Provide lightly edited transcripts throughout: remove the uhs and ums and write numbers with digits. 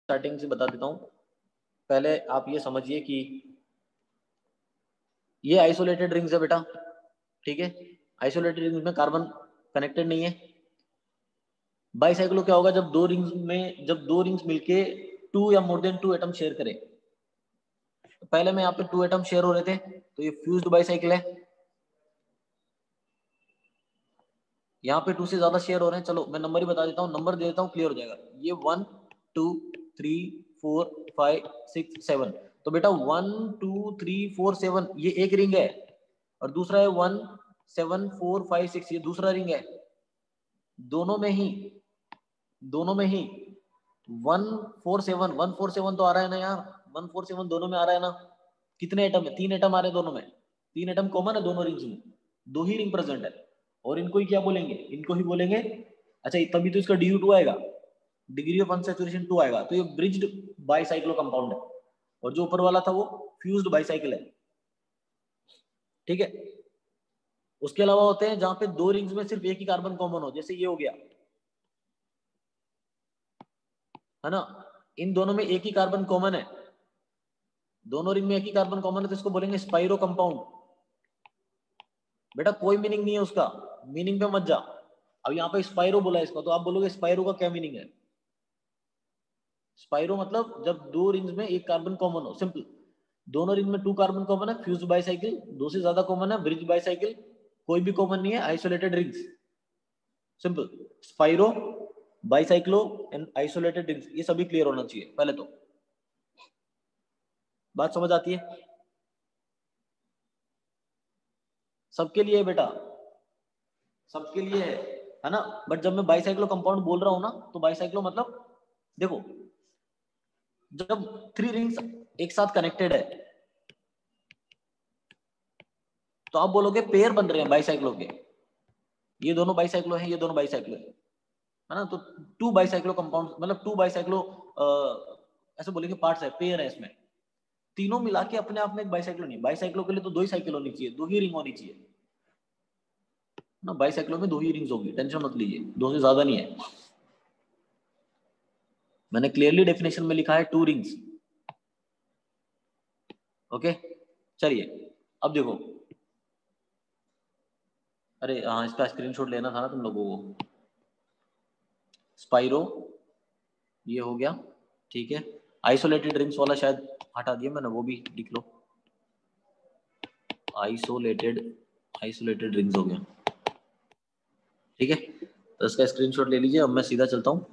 Starting से बता देता हूँ। पहले आप ये समझिए कि ये आइसोलेटेड रिंग्स है बेटा, ठीक है। आइसोलेटेड रिंग्स में कार्बन कनेक्टेड नहीं है। बाईसाइक्लो क्या होगा, जब दो रिंग्स मिलके 2 या मोर देन 2 एटम शेयर करें। तो पहले में यहाँ पे 2 एटम शेयर हो रहे थे, तो ये फ्यूज्ड बाईसाइकिल है। यहाँ पे 2 से ज्यादा शेयर हो रहे हैं। चलो मैं नंबर ही बता देता हूँ, नंबर दे देता हूँ, क्लियर हो जाएगा। ये 1 2 3 4 5 6 7। तो बेटा 1 2 3 4 7 ये एक रिंग है, और दूसरा है 1 7 4 5 6 ये दूसरा रिंग है। दोनों में ही 147 तो आ रहा है ना यार, 147 दोनों में आ रहा है ना। कितने एटम है? 3 एटम आ रहे हैं दोनों में। 3 एटम कॉमन है दोनों रिंग्स में, 2 ही रिंग प्रेजेंट है। और इनको ही क्या बोलेंगे? इनको ही बोलेंगे, अच्छा तभी तो इसका DU2 आएगा, डिग्री ऑफ अनसैचुरेशन 2 आएगा। तो ये ब्रिज्ड बाईसाइक्लो कंपाउंड है, और जो ऊपर वाला था वो फ्यूज्ड बाईसाइकिल है, ठीक है। उसके अलावा होते हैं जहां पे 2 रिंग्स में सिर्फ एक ही कार्बन कॉमन हो, जैसे ये हो गया, है ना। इन दोनों में एक ही कार्बन कॉमन है, दोनों रिंग में एक ही कार्बन कॉमन है, तो इसको बोलेंगे स्पाइरो कंपाउंड। बेटा कोई मीनिंग नहीं है उसका, मीनिंग पे मत जा। अब यहाँ पे स्पाइरो बोला है इसका, तो आप बोलोगे स्पाइरो का क्या मीनिंग है? स्पाइरो मतलब जब 2 रिंग्स में एक कार्बन कॉमन हो, सिंपल। दोनों रिंग में 2 कार्बन कॉमन है, फ्यूज्ड बाईसाइकिल। 2 से ज्यादा कॉमन है, ब्रिज बाईसाइकिल। कोई भी कॉमन नहीं है, isolated rings, simple. Spiro, bicyclo and isolated rings, ये सभी क्लियर होना चाहिए पहले तो। बात समझ आती है? सबके लिए बेटा, सबके लिए है ना। बट जब मैं बाईसाइक्लो कंपाउंड बोल रहा हूं ना, तो बाईसाइक्लो मतलब देखो, जब 3 रिंग्स एक साथ कनेक्टेड है, तो आप बोलोगे पेयर बन रहे हैं बाईसाइक्लो के। ये दोनों बाईसाइक्लो हैं, ये दोनों बाईसाइक्लो है ना। तो 2 बाईसाइक्लो कंपाउंड मतलब 2 बाईसाइक्लो ऐसे बोलेंगे पार्ट्स है, पेयर है इसमें। तीनों मिला के अपने आप में एक बाईसाइक्लो नहीं। बाईसाइक्लो के लिए तो 2 ही साइकिल होनी चाहिए, 2 ही रिंग होनी चाहिए ना। बाईसाइक्लो में 2 ही रिंग्स होगी, टेंशन मत लीजिए, 2 से ज्यादा नहीं है। मैंने क्लियरली डेफिनेशन में लिखा है 2 रिंग्स। ओके चलिए अब देखो, अरे हाँ इसका स्क्रीनशॉट लेना था ना तुम लोगों को। स्पाइरो ये हो गया, ठीक है। आइसोलेटेड रिंग्स वाला शायद हटा दिया मैंने, वो भी लिख लो। आइसोलेटेड आइसोलेटेड रिंग्स हो गया, ठीक है। तो इसका स्क्रीनशॉट ले लीजिए। अब मैं सीधा चलता हूँ।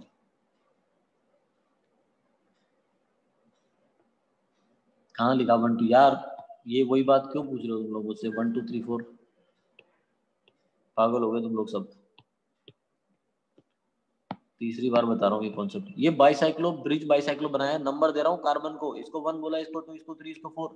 कहाँ लिखा 1 2 यार, ये वही बात क्यों पूछ रहे हो तुम लोग मुझसे? 1 2 3 4 पागल हो गए तुम लोग सब। तीसरी बार बता रहा हूँ ये कॉन्सेप्ट। ये बाईसाइक्लो ब्रिज बाईसाइक्लो बनाया, नंबर दे रहा हूँ कार्बन को। इसको 1 बोला, इसको 2, इसको 3, इसको 4,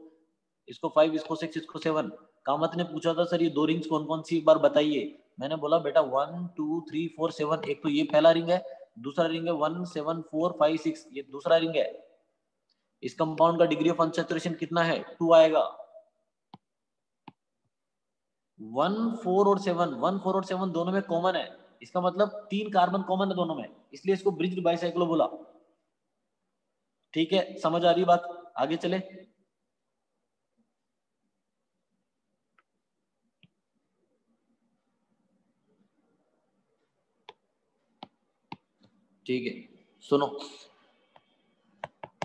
इसको 5, इसको 6, इसको 7। कामत ने पूछा था सर ये 2 रिंग्स कौन कौन सी, एक बार बताइए। मैंने बोला बेटा 1 2 3 4 7। एक तो ये पहला रिंग है, दूसरा रिंग है 1 7 4 5 6, ये दूसरा रिंग है। इस कंपाउंड का डिग्री ऑफ अनसैचुरेशन कितना है? 2 आएगा। 1 4 और 7, 1 4 और 7 दोनों में कॉमन है। इसका मतलब 3 कार्बन कॉमन है दोनों में, इसलिए इसको ब्रिज्ड बाईसाइक्लो बोला। ठीक है, समझ आ रही बात? आगे चले। ठीक है सुनो,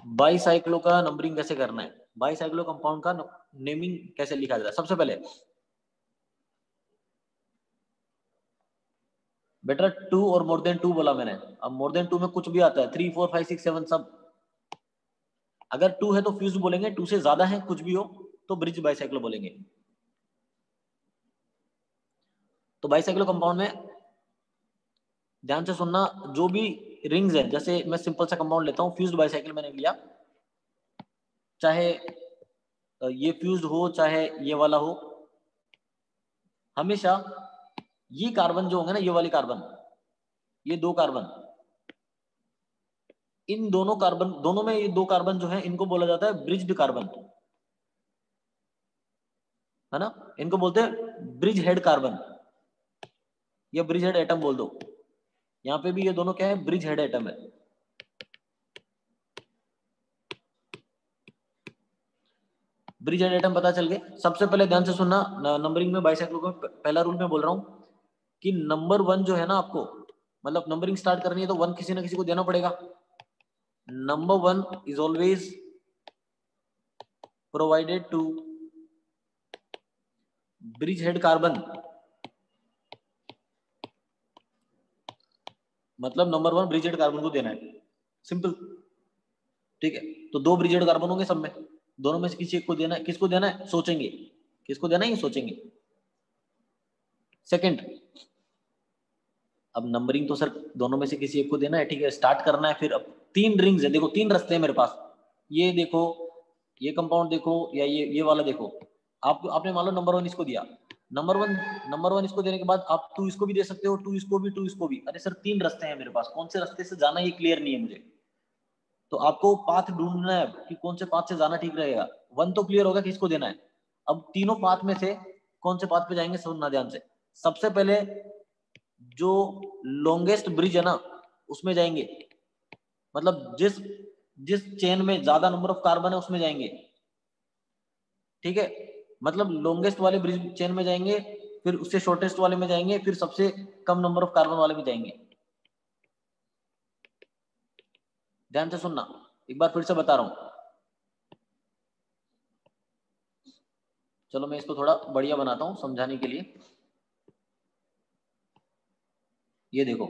बाईसाइक्लो का नंबरिंग कैसे करना है, बाईसाइक्लो कंपाउंड का नेमिंग कैसे लिखा जाता है। सबसे पहले बेटा 2 और मोर देन 2 बोला मैंने। अब मोर देन 2 में कुछ भी आता है, 3 4 5 6 7 सब। अगर 2 है तो फ्यूज बोलेंगे, 2 से ज्यादा है कुछ भी हो तो ब्रिज बाईसाइक्लो बोलेंगे। तो बाईसाइक्लो कंपाउंड में ध्यान से सुनना, जो भी रिंग्स है, जैसे मैं सिंपल सा कंपाउंड लेता हूँ, फ्यूज्ड बाईसाइकिल मैंने लिया, चाहे ये फ्यूज्ड हो चाहे ये वाला हो, हमेशा ये कार्बन जो होंगे ना, ये वाली कार्बन, ये 2 कार्बन, इन दोनों कार्बन, दोनों में ये 2 कार्बन जो है इनको बोला जाता है ब्रिज्ड कार्बन, है ना। इनको बोलते हैं ब्रिज हेड कार्बन या ब्रिज हेड एटम बोल दो। यहाँ पे भी ये दोनों क्या है? ब्रिज हेड एटम है। ब्रिज हेड एटम पता चल गए। सबसे पहले ध्यान से सुनना, नंबरिंग में बाइसाइक्लो का पहला रूल मैं बोल रहा हूँ कि नंबर 1 जो है ना, आपको मतलब नंबरिंग स्टार्ट करनी है तो 1 किसी ना किसी को देना पड़ेगा। Number 1 is always provided to bridge head carbon, मतलब नंबर 1 ब्रिज हेड कार्बन को देना है, सिंपल। ठीक है, तो 2 ब्रिज हेड कार्बन होंगे सब में, दोनों में से किसी एक को देना है। किसको देना है सोचेंगे, किसको देना है ये सोचेंगे। सेकंड, अब नंबरिंग तो सर दोनों में से किसी एक को देना है, ठीक है, स्टार्ट करना है। फिर अब 3 रिंग्स है, देखो 3 रास्ते हैं मेरे पास। ये देखो, ये कंपाउंड देखो, या ये वाला देखो। आपने मान लो नंबर 1 इसको दिया, नंबर 1 इसको देने के बाद आप 2 इसको भी दे सकते हो, 2 इसको भी, 2 इसको भी। अरे सर 3 रास्ते हैं मेरे पास, कौन से रास्ते से जाना ये क्लियर नहीं है मुझे। तो आपको पाथ ढूंढना है कि कौन से पाथ से जाना ठीक रहेगा। 1 तो क्लियर होगा कि इसको देना है। अब तीनों पाथ में से कौन से पाथ पे जाएंगे, सुनना ध्यान से। सबसे पहले जो लॉन्गेस्ट ब्रिज है ना उसमें जाएंगे, मतलब जिस जिस चेन में ज्यादा नंबर ऑफ कार्बन है उसमें जाएंगे। ठीक है, मतलब लॉन्गेस्ट वाले ब्रिज चेन में जाएंगे, फिर उससे शॉर्टेस्ट वाले में जाएंगे, फिर सबसे कम नंबर ऑफ कार्बन वाले में जाएंगे। ध्यान से सुनना, एक बार फिर से बता रहा हूं। चलो मैं इसको थोड़ा बढ़िया बनाता हूं समझाने के लिए। ये देखो,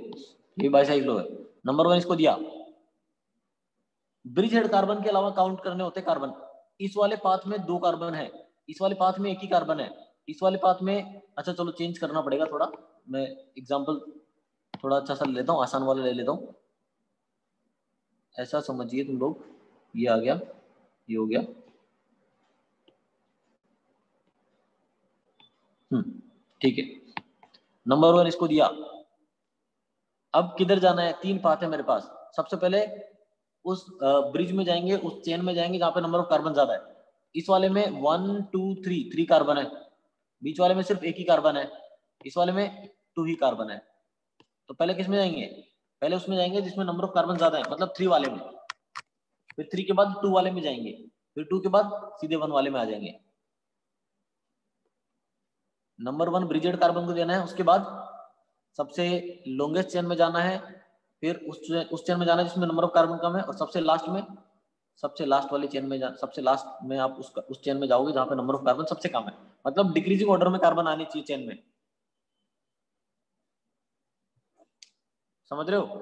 ये बाइसाइक्लो है, नंबर 1 इसको दिया। ब्रिज हेड कार्बन के अलावा काउंट करने होते कार्बन। इस वाले पाथ में 2 कार्बन है, इस वाले पाथ में 1 ही कार्बन है, इस वाले पाथ में, अच्छा चलो चेंज करना पड़ेगा थोड़ा। मैं एग्जांपल थोड़ा अच्छा सा ले लेता हूँ, आसान वाला ले लेता हूँ। ऐसा समझिए तुम लोग, ये आ गया, ये हो गया। ठीक है, नंबर 1 इसको दिया। अब किधर जाना है, 3 पाथ है मेरे पास। सबसे पहले उस ब्रिज में जाएंगे, उस चेन में जाएंगे जहां पे नंबर ऑफ कार्बन ज्यादा है। इस वाले में 1 2 3 कार्बन है, बीच वाले में सिर्फ 1 ही कार्बन है, इस वाले में 2 ही कार्बन है। तो पहले किस में जाएंगे, पहले उसमें जाएंगे जिसमें नंबर ऑफ कार्बन ज्यादा है, मतलब 3 वाले में। फिर 3 के बाद 2 वाले में जाएंगे, फिर 2 के बाद सीधे 1 वाले में आ जाएंगे। नंबर 1 ब्रिजेड कार्बन को देना है, उसके बाद सबसे लॉन्गेस्ट चेन में जाना है, फिर उस चेन में जाना है जिसमें नंबर ऑफ कार्बन कम है, और सबसे लास्ट में, सबसे लास्ट वाली चेन में सबसे लास्ट में आप उस चेन में जाओगे जहां पे नंबर ऑफ कार्बन सबसे कम है। मतलब डिक्रीजिंग ऑर्डर में कार्बन आनी चाहिए चेन में, समझ रहे हो।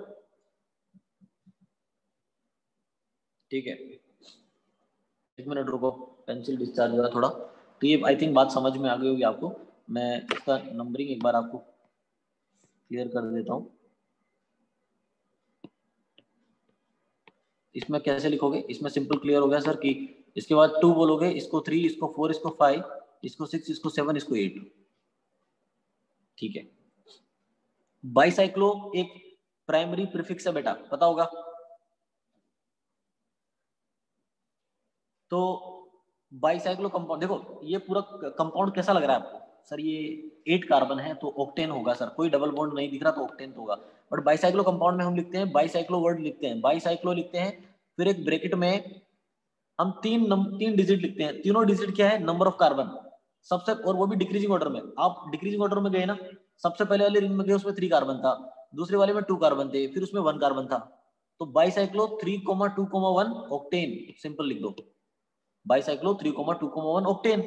ठीक है, 1 मिनट रुको, पेंसिल डिस्चार्ज हो रहा थोड़ा। तो ये आई थिंक बात समझ में आ गई होगी आपको। मैं इसका नंबरिंग एक बार आपको क्लियर कर देता हूँ। इसमें कैसे लिखोगे, इसमें सिंपल क्लियर हो गया सर कि इसके बाद 2 बोलोगे, इसको 3, इसको 4, इसको 5, इसको 6, इसको 7, इसको 8। ठीक है, बाइसाइक्लो एक प्राइमरी प्रीफिक्स है बेटा, पता होगा। तो बाइसाइक्लो कंपाउंड देखो, ये पूरा कंपाउंड कैसा लग रहा है आपको, सर ये 8 कार्बन है तो ऑक्टेन होगा सर, कोई डबल बॉन्ड नहीं दिख रहा तो ऑक्टेन तो होगा। बट बाइसाइक्लो कंपाउंड में हम लिखते हैं बाइसाइक्लो वर्ड लिखते हैं, बाइसाइक्लो लिखते हैं, फिर एक ब्रैकेट में हम 3 डिजिट लिखते हैं। तीनों डिजिट क्या है, नंबर ऑफ कार्बन सबसे, और वो भी डिक्रीजिंग ऑर्डर में। आप डिक्रीजिंग ऑर्डर में गए ना, सबसे पहले वाले रिंग में गए उसमें 3 कार्बन था, दूसरे वाले में 2 कार्बन थे, फिर उसमें 1 कार्बन था। तो बाइसाइक्लो 3,2,1 ऑक्टेन, सिंपल लिख दो, बाइसाइक्लो 3,2,1 ऑक्टेन।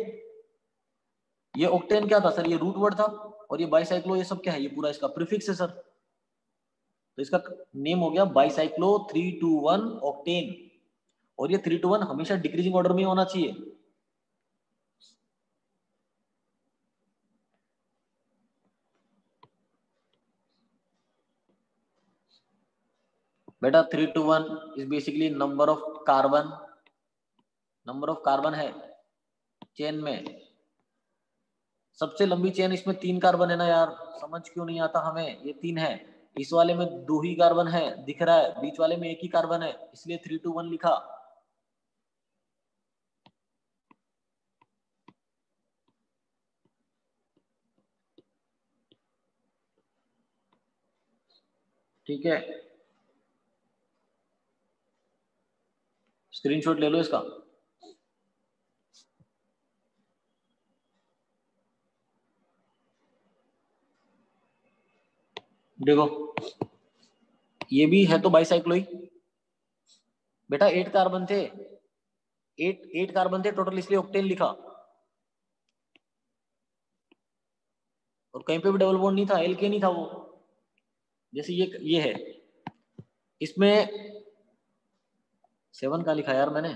ये ऑक्टेन क्या था सर, ये रूट वर्ड था, और ये बाइसाइक्लो ये सब क्या है, ये पूरा इसका प्रीफिक्स है सर। तो इसका नेम हो गया बाइसाइक्लो 3,2,1 ऑक्टेन। और ये 3,2,1 हमेशा डिक्रीजिंग ऑर्डर में होना चाहिए। बेटा 3,2,1 is basically number of carbon है चेन में। सबसे लंबी चेन इसमें 3 कार्बन है ना यार, समझ क्यों नहीं आता हमें, ये 3 है। इस वाले में 2 ही कार्बन है दिख रहा है, बीच वाले में 1 ही कार्बन है, इसलिए 3,2,1 लिखा। ठीक है, स्क्रीनशॉट ले लो इसका। देखो ये भी है तो बाइसाइक्लोइक बेटा, 8 कार्बन थे, 8 कार्बन थे टोटल, इसलिए ऑक्टेन लिखा। और कहीं पे भी डबल बॉन्ड नहीं था, एल्केन नहीं था वो। जैसे ये है, इसमें 7 का लिखा यार मैंने,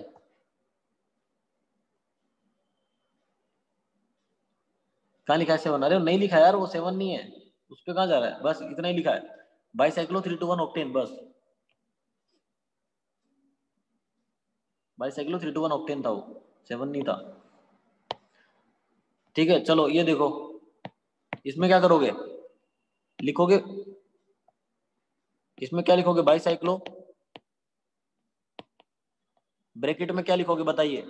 कहाँ लिखा है 7? अरे नहीं लिखा यार, वो 7 नहीं है, उस पे कहाँ जा रहा है, बस इतना ही लिखा है, बाइसाइक्लो 3 to 1 ऑक्टेन, बस बाइसाइक्लो 3 to 1 ऑक्टेन था वो, 7 नहीं था। ठीक है चलो ये देखो, इसमें क्या करोगे, लिखोगे, इसमें क्या लिखोगे, बाइसाइक्लो, ब्रैकेट में क्या लिखोगे बताइए।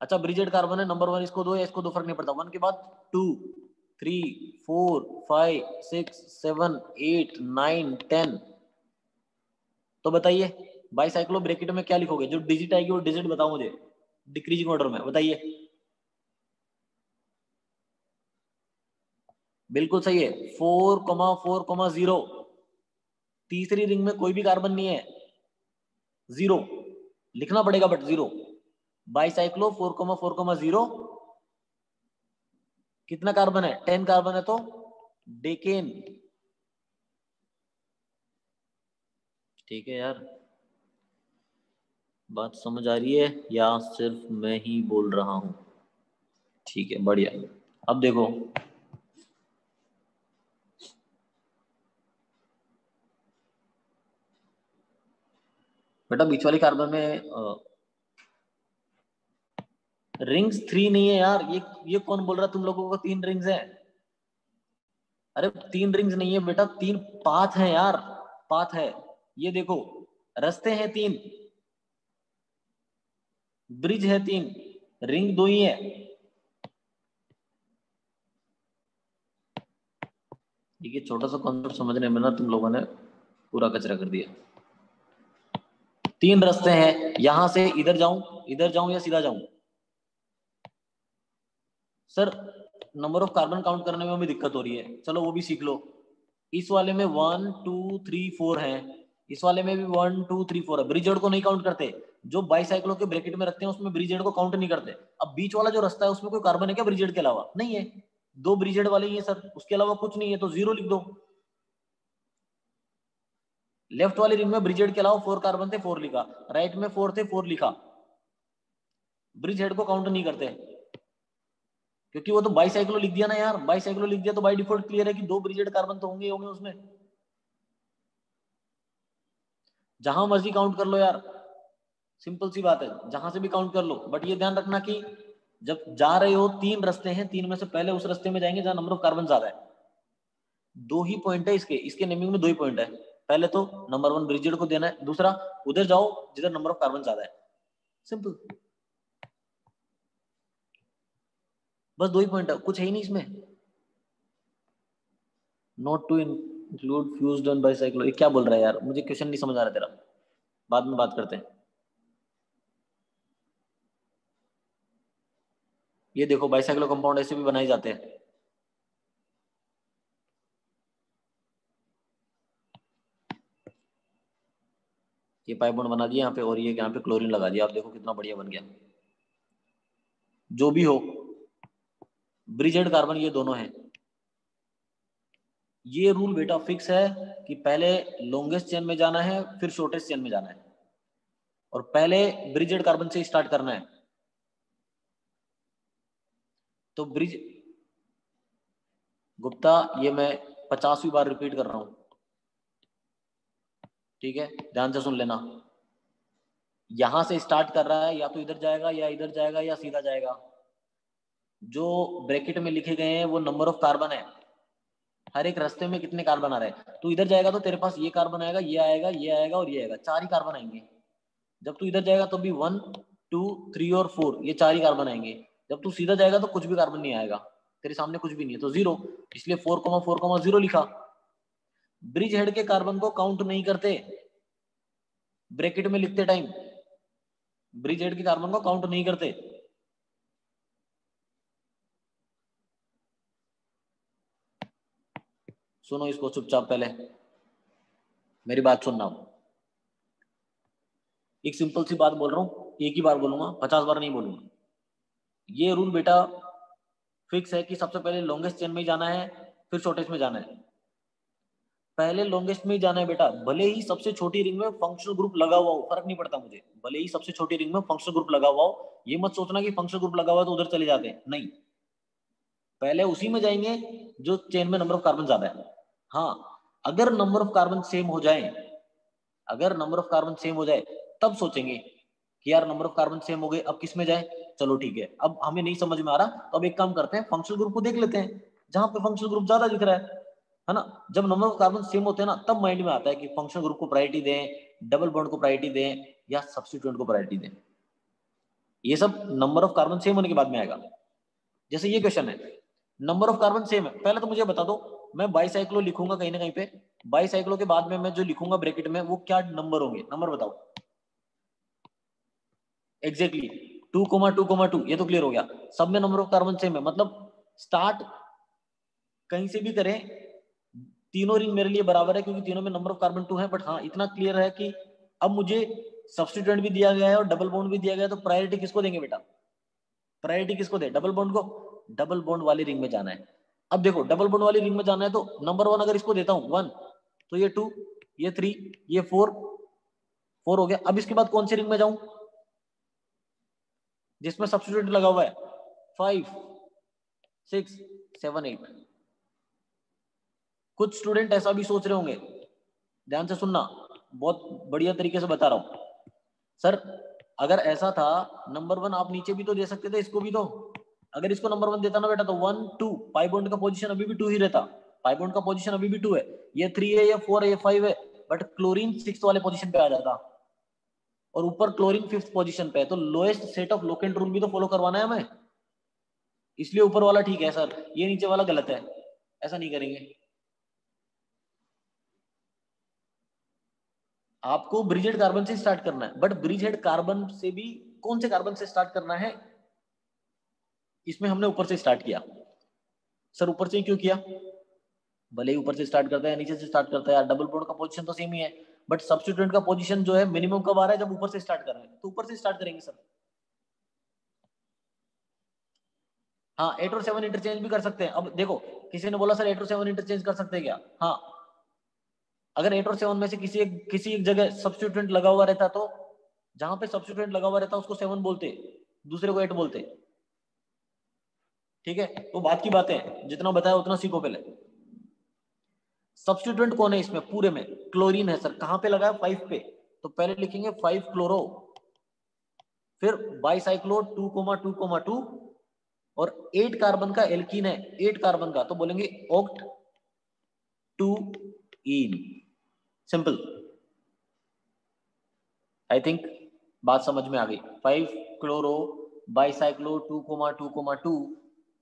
अच्छा ब्रिजेड कार्बन है, नंबर 1 इसको दो या इसको दो, फर्क नहीं पड़ता। 1 के बाद 2, 3, 4, 5, 6, 7, 8, 9, 10। तो बताइए बाइसाइक्लो ब्रैकेट में क्या लिखोगे, जो डिजिट आएगी वो डिजिट बताओ मुझे, डिक्रीजिंग ऑर्डर में बताइए। बिल्कुल सही है, 4,4,0। तीसरी रिंग में कोई भी कार्बन नहीं है, 0 लिखना पड़ेगा, बट 0। बाइसाइक्लो 4,4,0, कितना कार्बन है, 10 कार्बन है, तो डेकेन। ठीक है यार, बात समझ आ रही है या सिर्फ मैं ही बोल रहा हूं? ठीक है बढ़िया। अब देखो बेटा, बीच वाली कार्बन में रिंग्स 3 नहीं है यार, ये कौन बोल रहा है तुम लोगों को 3 रिंग्स है? अरे 3 रिंग्स नहीं है बेटा, 3 पाथ है यार, पाथ है। ये देखो, रास्ते हैं 3, ब्रिज है 3, रिंग 2 ही है। ये छोटा सा कॉन्सेप्ट समझने में ना तुम लोगों ने पूरा कचरा कर दिया। 3 रास्ते हैं, यहां से इधर जाऊं या सीधा जाऊं? Sir number of carbon count करने में हमें दिक्कत हो रही है, चलो वो भी सीख लो। इस वाले में 1 2 3 4 है, इस वाले में भी 1 2 3 4 है, ब्रिजेड को नहीं काउंट करते। जो बाइसाइक्लो के ब्रैकेट में रखते हैं उसमें ब्रिजेड को काउंट नहीं करते। अब बीच वाला जो रास्ता है उसमें कोई कार्बन है क्या ब्रिजेड के अलावा? नहीं है, 2 ब्रिजेड वाले ही है सर, उसके अलावा कुछ नहीं है, तो 0 लिख दो। लेफ्ट वाली रिंग में ब्रिजेड के अलावा 4 कार्बन थे, 4 लिखा, राइट में 4 थे, 4 लिखा। ब्रिज हेड को काउंट नहीं करते, क्योंकि वो तो बाइसाइक्लो लिख दिया ना यार, बाइसाइक्लो लिख दिया तो बाय डिफॉल्ट क्लियर है कि 2 ब्रिजेड कार्बन तो होंगे ही होंगे उसमें। जहां मर्जी काउंट कर लो यार, सिंपल सी बात है, जहां से भी काउंट कर लो, बट ये ध्यान रखना कि जब जा रहे हो 3 रास्ते हैं, 3 में से पहले उस रास्ते में जाएंगे जहां नंबर ऑफ कार्बन ज्यादा है। 2 ही पॉइंट है इसके नेमिंग में 2 ही पॉइंट है। पहले तो नंबर 1 ब्रिजेड को देना है, दूसरा उधर जाओ जिधर नंबर ऑफ कार्बन ज्यादा है, सिंपल। बस 2 ही पॉइंट है, कुछ है ही नहीं इसमें। Not to include fused on bicyclo, ये क्या बोल रहा है यार, मुझे क्वेश्चन नहीं समझ आ रहा तेरा, बाद में बात करते हैं। ये देखो बाइसाइक्लो कंपाउंड ऐसे भी बनाए जाते हैं। ये पाई बॉन्ड बना दिया यहाँ पे, और ये यहाँ पे क्लोरीन लगा दिया, आप देखो कितना बढ़िया बन गया। जो भी हो, ब्रिजेड कार्बन ये दोनों हैं। ये रूल बेटा फिक्स है कि पहले लॉन्गेस्ट चेन में जाना है, फिर शॉर्टेस्ट चेन में जाना है, और पहले ब्रिजेड कार्बन से स्टार्ट करना है। तो ब्रिज गुप्ता, ये मैं 50वीं बार रिपीट कर रहा हूं, ठीक है, ध्यान से सुन लेना। यहां से स्टार्ट कर रहा है, या तो इधर जाएगा या इधर जाएगा या सीधा जाएगा। जो ब्रैकेट में लिखे गए हैं वो नंबर ऑफ कार्बन है, हर एक रास्ते में कितने कार्बन आ रहे हैं। तू इधर जाएगा तो तेरे पास ये कार्बन आएगा, ये आएगा, ये आएगा और ये आएगा, 4 ही कार्बन आएंगे। जब तू इधर जाएगा तो भी 1 2 3 और 4, ये 4 ही कार्बन आएंगे। जब तू सीधा जाएगा तो कुछ भी कार्बन नहीं आएगा, तेरे सामने कुछ भी नहीं है, तो 0, इसलिए 4,4,0 लिखा। ब्रिज हेड के कार्बन को काउंट नहीं करते ब्रैकेट में लिखते टाइम, ब्रिज हेड के कार्बन को काउंट नहीं करते। सुनो इसको चुपचाप, पहले मेरी बात सुनना। एक सिंपल सी बात बोल रहा हूँ, एक ही बार बोलूंगा, 50 बार नहीं बोलूंगा। ये रूल बेटा फिक्स है कि सबसे पहले लॉन्गेस्ट चेन में ही जाना है, फिर शॉर्टेस्ट में जाना है। पहले लॉन्गेस्ट में ही जाना है बेटा, भले ही सबसे छोटी रिंग में फंक्शनल ग्रुप लगा हुआ हो, फर्क नहीं पड़ता मुझे। भले ही सबसे छोटी रिंग में फंक्शनल ग्रुप लगा हुआ हो, ये मत सोचना कि फंक्शनल ग्रुप लगा हुआ है तो उधर चले जाते हैं, नहीं। पहले उसी में जाएंगे जो चेन में नंबर ऑफ कार्बन ज्यादा है। हाँ, अगर नंबर ऑफ कार्बन सेम हो जाए, अगर नंबर ऑफ कार्बन सेम हो जाए, तब सोचेंगे कि यार नंबर ऑफ कार्बन सेम हो गए, अब किस में जाए। चलो ठीक है, अब हमें नहीं समझ में आ रहा तो अब एक काम करते हैं, फंक्शनल ग्रुप को देख लेते हैं जहां पे फंक्शनल ग्रुप ज्यादा दिख रहा है ना। जब नंबर ऑफ कार्बन सेम होते हैं ना, तब माइंड में आता है कि फंक्शनल ग्रुप को प्रायोरिटी दें, डबल बॉन्ड को प्रायोरिटी दें, या सब्स्टिट्यूएंट को प्रायोरिटी दें। ये सब नंबर ऑफ कार्बन सेम होने के बाद में आएगा। जैसे ये क्वेश्चन है, नंबर ऑफ कार्बन सेम है, पहले तो मुझे बता दो, मैं बाईसाइक्लो लिखूंगा कहीं ना कहीं पे, बाईसाइक्लो के बाद में मैं जो लिखूंगा ब्रैकेट में, वो क्या नंबर होंगे, नंबर बताओ एग्जैक्टली। 2,2,2 ये तो क्लियर हो गया। सब में नंबर ऑफ कार्बन सेम है, मतलब स्टार्ट कहीं से भी करें, तीनों रिंग मेरे लिए बराबर है क्योंकि तीनों में नंबर ऑफ कार्बन 2 है। बट हाँ, इतना क्लियर है कि अब मुझे सब्स्टिट्यूएंट भी दिया गया है और डबल बॉन्ड भी दिया गया है, तो प्रायोरिटी किसको देंगे बेटा, प्रायोरिटी किसको दे, डबल बॉन्ड को। डबल बॉन्ड वाली रिंग में जाना है। अब देखो, डबल बॉन्ड वाली रिंग में जाना है तो नंबर 1 अगर इसको देता हूं 1, तो ये 2, ये 3, ये 4, 4 हो गया। अब इसके बाद कौन सी रिंग में जाऊं जिसमें सब्स्टिट्यूएंट लगा हुआ है, 5, 6, 7, 8। कुछ स्टूडेंट ऐसा भी सोच रहे होंगे, ध्यान से सुनना, बहुत बढ़िया तरीके से बता रहा हूं सर। अगर ऐसा था, नंबर 1 आप नीचे भी तो दे सकते थे, इसको भी तो। अगर इसको नंबर 1 देता ना बेटा, तो 1, 2 पाई बॉन्ड का पोजीशन अभी भी 2 ही रहता, पाई बॉन्ड का पोजीशन अभी भी 2 है, ये 3 है, ये 4 है, ये 5 है, बट क्लोरीन 6 वाले पोजीशन पे आ जाता, और ऊपर क्लोरीन 5th पोजीशन पे है। तो lowest set of locant rule भी तो फॉलो करवाना है हमें, इसलिए ऊपर वाला ठीक है सर, ये नीचे वाला गलत है, ऐसा नहीं करेंगे। आपको ब्रिजेड कार्बन से स्टार्ट करना है, बट ब्रिजेड कार्बन से भी कौन से कार्बन से स्टार्ट करना है, इसमें हमने ऊपर से स्टार्ट किया। सर ऊपर से क्यों किया, भले ही ऊपर से स्टार्ट करता है नीचे से स्टार्ट करता है यार, डबल बॉन्ड का पोजीशन तो सेम ही है, बट सब्स्टिट्यूएंट का पोजीशन जो है मिनिमम कब आ रहा है, जब ऊपर से स्टार्ट कर रहे हैं, तो ऊपर से स्टार्ट करेंगे सर। हाँ, 8 और 7 इंटरचेंज भी कर सकते हैं। अब देखो, किसी ने बोला सर 8 और 7 इंटरचेंज कर सकते हैं क्या, हाँ। अगर 8 और 7 में से किसी एक जगह सब्स्टिट्यूएंट लगा हुआ रहता, तो जहां पे सब्स्टिट्यूएंट लगा हुआ रहता उसको 7 बोलते, दूसरे को 8 बोलते। ठीक है, तो बात की बात है, जितना बताया उतना सीखो पहले। सब्स्टिट्यूएंट कौन है इसमें पूरे में, क्लोरीन है सर। कहां पे लगा है, 5 पे, तो पहले लिखेंगे 5 क्लोरो, फिर बाईसाइक्लो 2,2,2 और 8 कार्बन का एल्कीन है, 8 कार्बन का, तो बोलेंगे oct 2 in. Simple, I think बात समझ में आ गई। 5 क्लोरो बाईसाइक्लो 2,2,2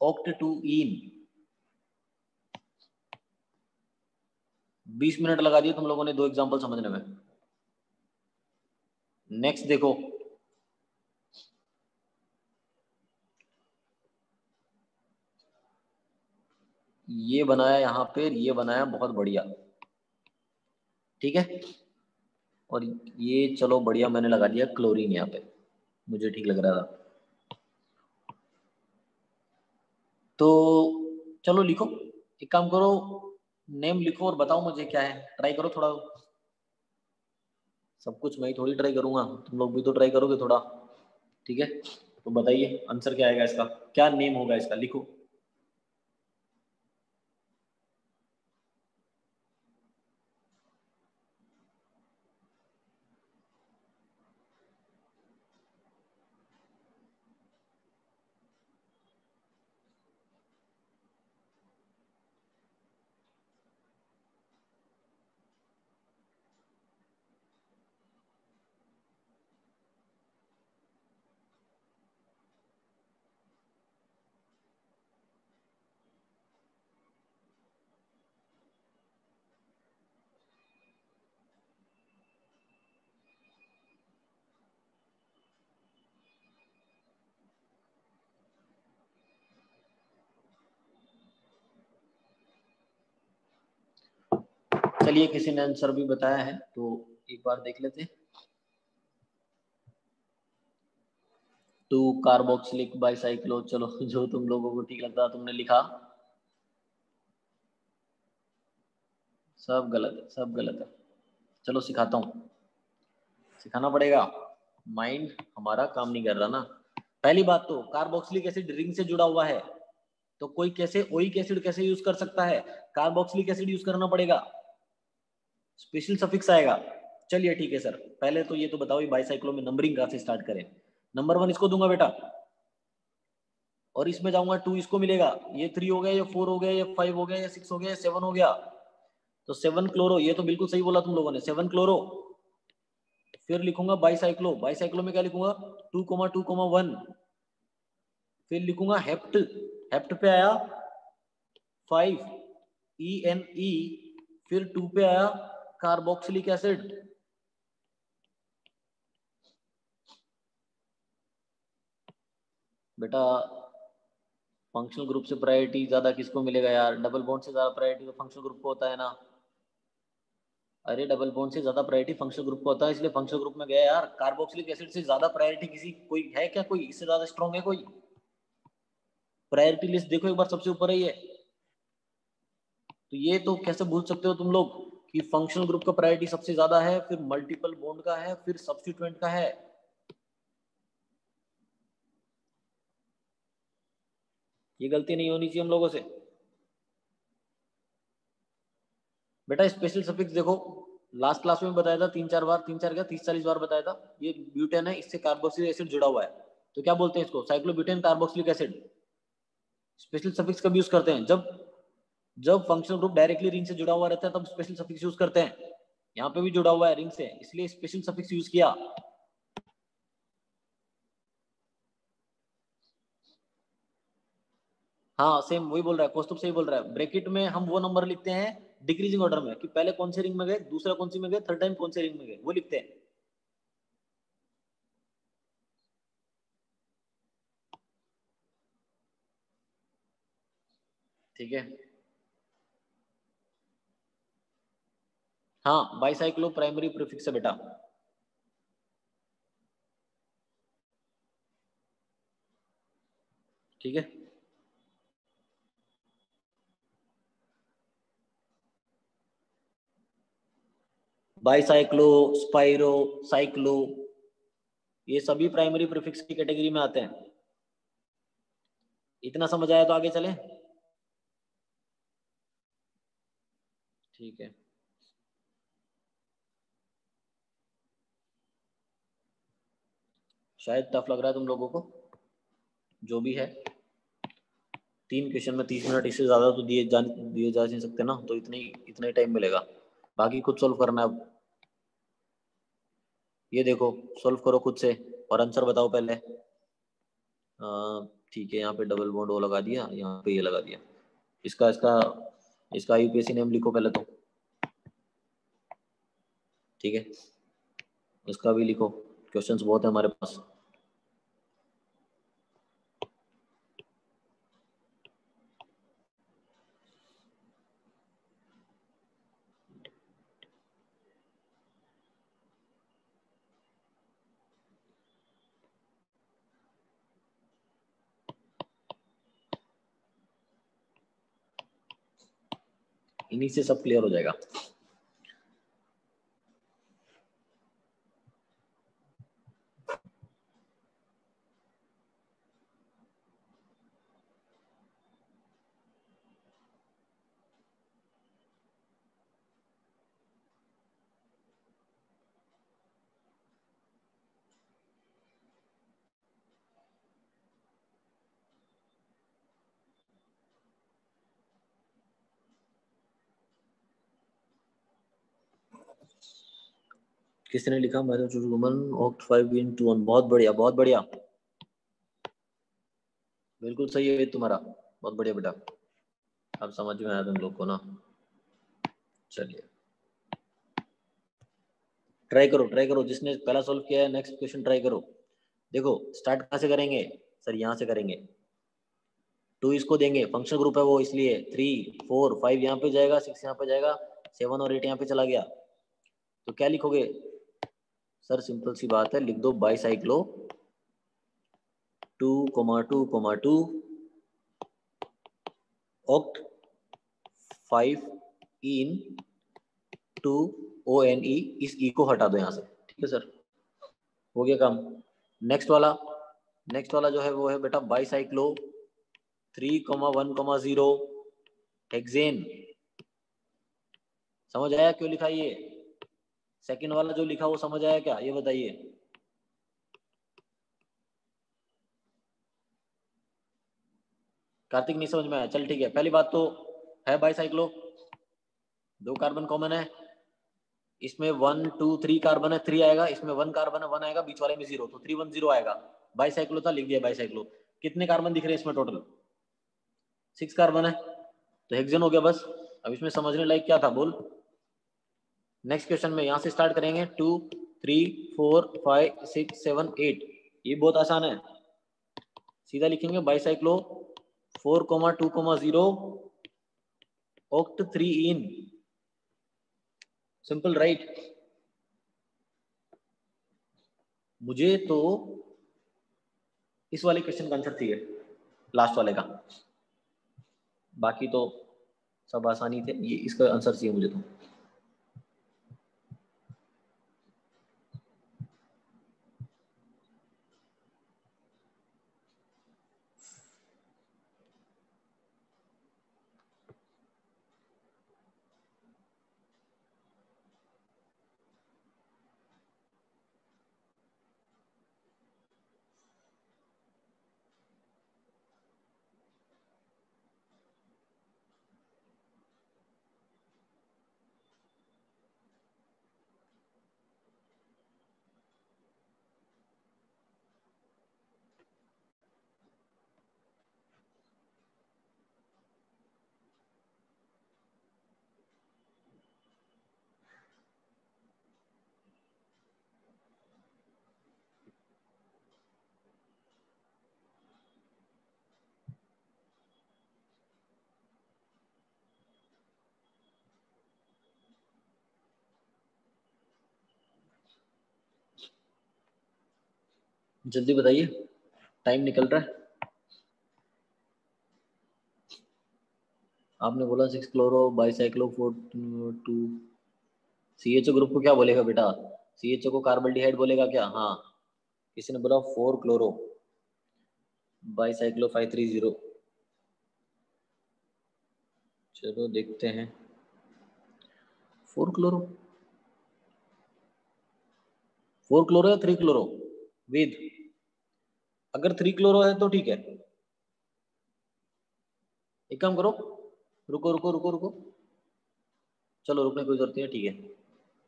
ऑक्ट 2 इन। 20 मिनट लगा दिए तुम लोगों ने 2 एग्जांपल समझने में। नेक्स्ट देखो, ये बनाया यहाँ पे, ये बनाया बहुत बढ़िया, ठीक है। और ये चलो बढ़िया, मैंने लगा दिया क्लोरीन यहाँ पे, मुझे ठीक लग रहा था। तो चलो लिखो, एक काम करो, नेम लिखो और बताओ मुझे क्या है, ट्राई करो थोड़ा। सब कुछ मैं ही थोड़ी ट्राई करूंगा, तुम लोग भी तो ट्राई करोगे थोड़ा, ठीक है। तो बताइए आंसर क्या आएगा इसका, क्या नेम होगा इसका, लिखो। चलिए किसी ने आंसर भी बताया है तो एक बार देख लेते हैं। 2 कार्बोक्सिलिक बाइसाइक्लो, चलो जो तुम लोगों को ठीक लगता तुमने लिखा, सब गलत है, सब गलत है। चलो सिखाता हूँ, सिखाना पड़ेगा, माइंड हमारा काम नहीं कर रहा ना। पहली बात तो कार्बोक्सिलिक एसिड रिंग से जुड़ा हुआ है, तो कोई कैसे ओइक एसिड कैसे यूज कर सकता है, कार्बोक्सिलिक एसिड यूज करना पड़ेगा, स्पेशल सफिक्स आएगा। चलिए ठीक है सर, पहले तो ये तो बताओ बाइसाइक्लो में नंबरिंग कहाँ से स्टार्ट करें। नंबर 1 इसको दूंगा बेटा, और इसमें जाऊंगा 2 इसको मिलेगा, ये 3 हो गया, ये 4 हो गया, ये 5 हो गया, ये 6 हो गया, ये 7 हो गया, तो 7 क्लोरो, ये तो बिल्कुल सही बोला तुम लोगों ने, 7 क्लोरो। फिर लिखूंगा बाइसाइक्लो, बाइसाइक्लो में क्या लिखूंगा 2,2,1। फिर लिखूंगा हेप्ट, हेप्ट पे आया 5 ENE, फिर 2 पे आया कार्बोक्सिलिक एसिड। बेटा फंक्शनल ग्रुप से प्रायोरिटी ज्यादा किसको मिलेगा यार, डबल बॉन्ड से ज्यादा प्रायोरिटी तो फंक्शनल ग्रुप को होता है ना। अरे डबल बॉन्ड से ज्यादा प्रायोरिटी फंक्शनल ग्रुप को होता है, इसलिए फंक्शनल ग्रुप में गया यार। कार्बोक्सिलिक एसिड से ज्यादा प्रायोरिटी किसी कोई है क्या, कोई इससे ज्यादा स्ट्रॉन्ग है कोई? प्रायोरिटी लिस्ट देखो एक बार, सबसे ऊपर है ये। तो ये तो कैसे भूल सकते हो तुम लोग कि फंक्शनल ग्रुप का प्रायोरिटी सबसे ज्यादा है, फिर मल्टीपल बॉन्ड का है, फिर सब्स्टिट्यूएंट का है। ये गलती नहीं होनी चाहिए हम लोगों से। बेटा स्पेशल सफिक्स देखो, लास्ट क्लास में बताया था 3-4 बार, 3-4 क्या 30-40 बार बताया था। ये ब्यूटेन है, इससे कार्बोक्सिलिक एसिड जुड़ा हुआ है, तो क्या बोलते हैं इसको, cyclobutane carboxylic acid. Special suffix कब यूज करते हैं, जब जब फंक्शनल ग्रुप डायरेक्टली रिंग से जुड़ा हुआ रहता है तब स्पेशल सफिक्स यूज करते हैं। यहाँ पे भी जुड़ा हुआ है रिंग से, इसलिए स्पेशल सफिक्स यूज किया। हाँ सेम वही बोल रहा है, कौस्तुभ सही बोल रहा है। ब्रैकेट में हम वो नंबर लिखते हैं डिक्रीजिंग ऑर्डर में, कि पहले कौन से रिंग में गए, दूसरा कौन सी में गए, थर्ड टाइम कौन से रिंग में गए, वो लिखते हैं। ठीक है। हाँ बाइसाइक्लो प्राइमरी प्रीफिक्स है बेटा। ठीक है। बाइसाइक्लो, स्पाइरो, साइक्लो, ये सभी प्राइमरी प्रीफिक्स की कैटेगरी में आते हैं। इतना समझ आया तो आगे चले। ठीक है। शायद टफ लग रहा है तुम लोगों को, जो भी है। 3 क्वेश्चन में 30 मिनट, इससे ज्यादा तो दिए जा नहीं सकते ना, तो इतना ही टाइम मिलेगा, बाकी खुद सोल्व करना है अब। ये देखो सोल्व करो खुद से और आंसर बताओ पहले। ठीक है, यहाँ पे डबल बॉन्ड वो लगा दिया, यहाँ पे ये लगा दिया। इसका इसका इसका यूपीएससी नेम लिखो पहले तो। ठीक है, इसका भी लिखो, क्वेश्चंस बहुत है हमारे पास। इन्हीं से सब क्लियर हो जाएगा। किसने लिखा, मैडम चुटकुमन ऑक्ट 5 into 1, बहुत बढ़िया बहुत बढ़िया, बिल्कुल सही है तुम्हारा, बहुत बढ़िया बेटा। अब समझ में आया तुम लोग को ना। चलिए ट्राई करो, जिसने पहला सॉल्व किया है नेक्स्ट क्वेश्चन ट्राई करो। देखो स्टार्ट कहाँ से करेंगे सर, यहाँ से करेंगे। 2 इसको देंगे, फंक्शन ग्रुप है वो, इसलिए 3 4 5 यहाँ पे जाएगा, 6 यहाँ पे जाएगा, 7 और 8 यहाँ पे चला गया, तो क्या लिखोगे सर? सिंपल सी बात है, लिख दो बाईसाइक्लो 2,2,2 ऑक्ट 5 इन 2 ONE, इस ई को हटा दो यहाँ से। ठीक है सर, हो गया काम। नेक्स्ट वाला जो है वो है बेटा बाईसाइक्लो 3,1,0 हेक्सेन। समझ आया क्यों लिखा ये? सेकंड वाला जो लिखा वो समझ आया क्या, ये बताइए। कार्तिक नहीं समझ में आया? चल ठीक है, पहली बात तो है बाईसाइक्लो, 2 कार्बन कॉमन है, इसमें 1 2 3 कार्बन है, 3 आएगा, इसमें 1 कार्बन है, 1 आएगा, बीच वाले में 0, तो 310 आएगा। बाईसाइक्लो था, लिख दिया बाईसाइक्लो। कितने कार्बन दिख रहे हैं इसमें टोटल? 6 कार्बन है, तो हेक्सेन हो गया बस। अब इसमें समझने लायक क्या था बोल? नेक्स्ट क्वेश्चन में यहां से स्टार्ट करेंगे, 2 3 4 5 6 7 8, ये बहुत आसान है। सीधा लिखेंगे बाईसाइक्लो 4,2,0 ऑक्ट 3 इन, सिंपल राइट। मुझे तो इस वाले क्वेश्चन का आंसर चाहिए, लास्ट वाले का, बाकी तो सब आसानी थे, ये इसका आंसर चाहिए मुझे तो। जल्दी बताइए, टाइम निकल रहा है। आपने बोला 6 क्लोरो बाईसाइक्लो 4 2, CHO ग्रुप को क्या बोलेगा बेटा? CHO को कार्बल्डिहाइड बोलेगा क्या? हाँ। किसी ने बोला 4 क्लोरो बाईसाइक्लो 530, चलो देखते हैं। 4 क्लोरो, 4 क्लोरो या 3 क्लोरो? वेद, अगर 3 क्लोरो है तो ठीक है, एक काम करो, रुको रुको रुको रुको, चलो रुकने की कोई जरूरत नहीं है, ठीक है।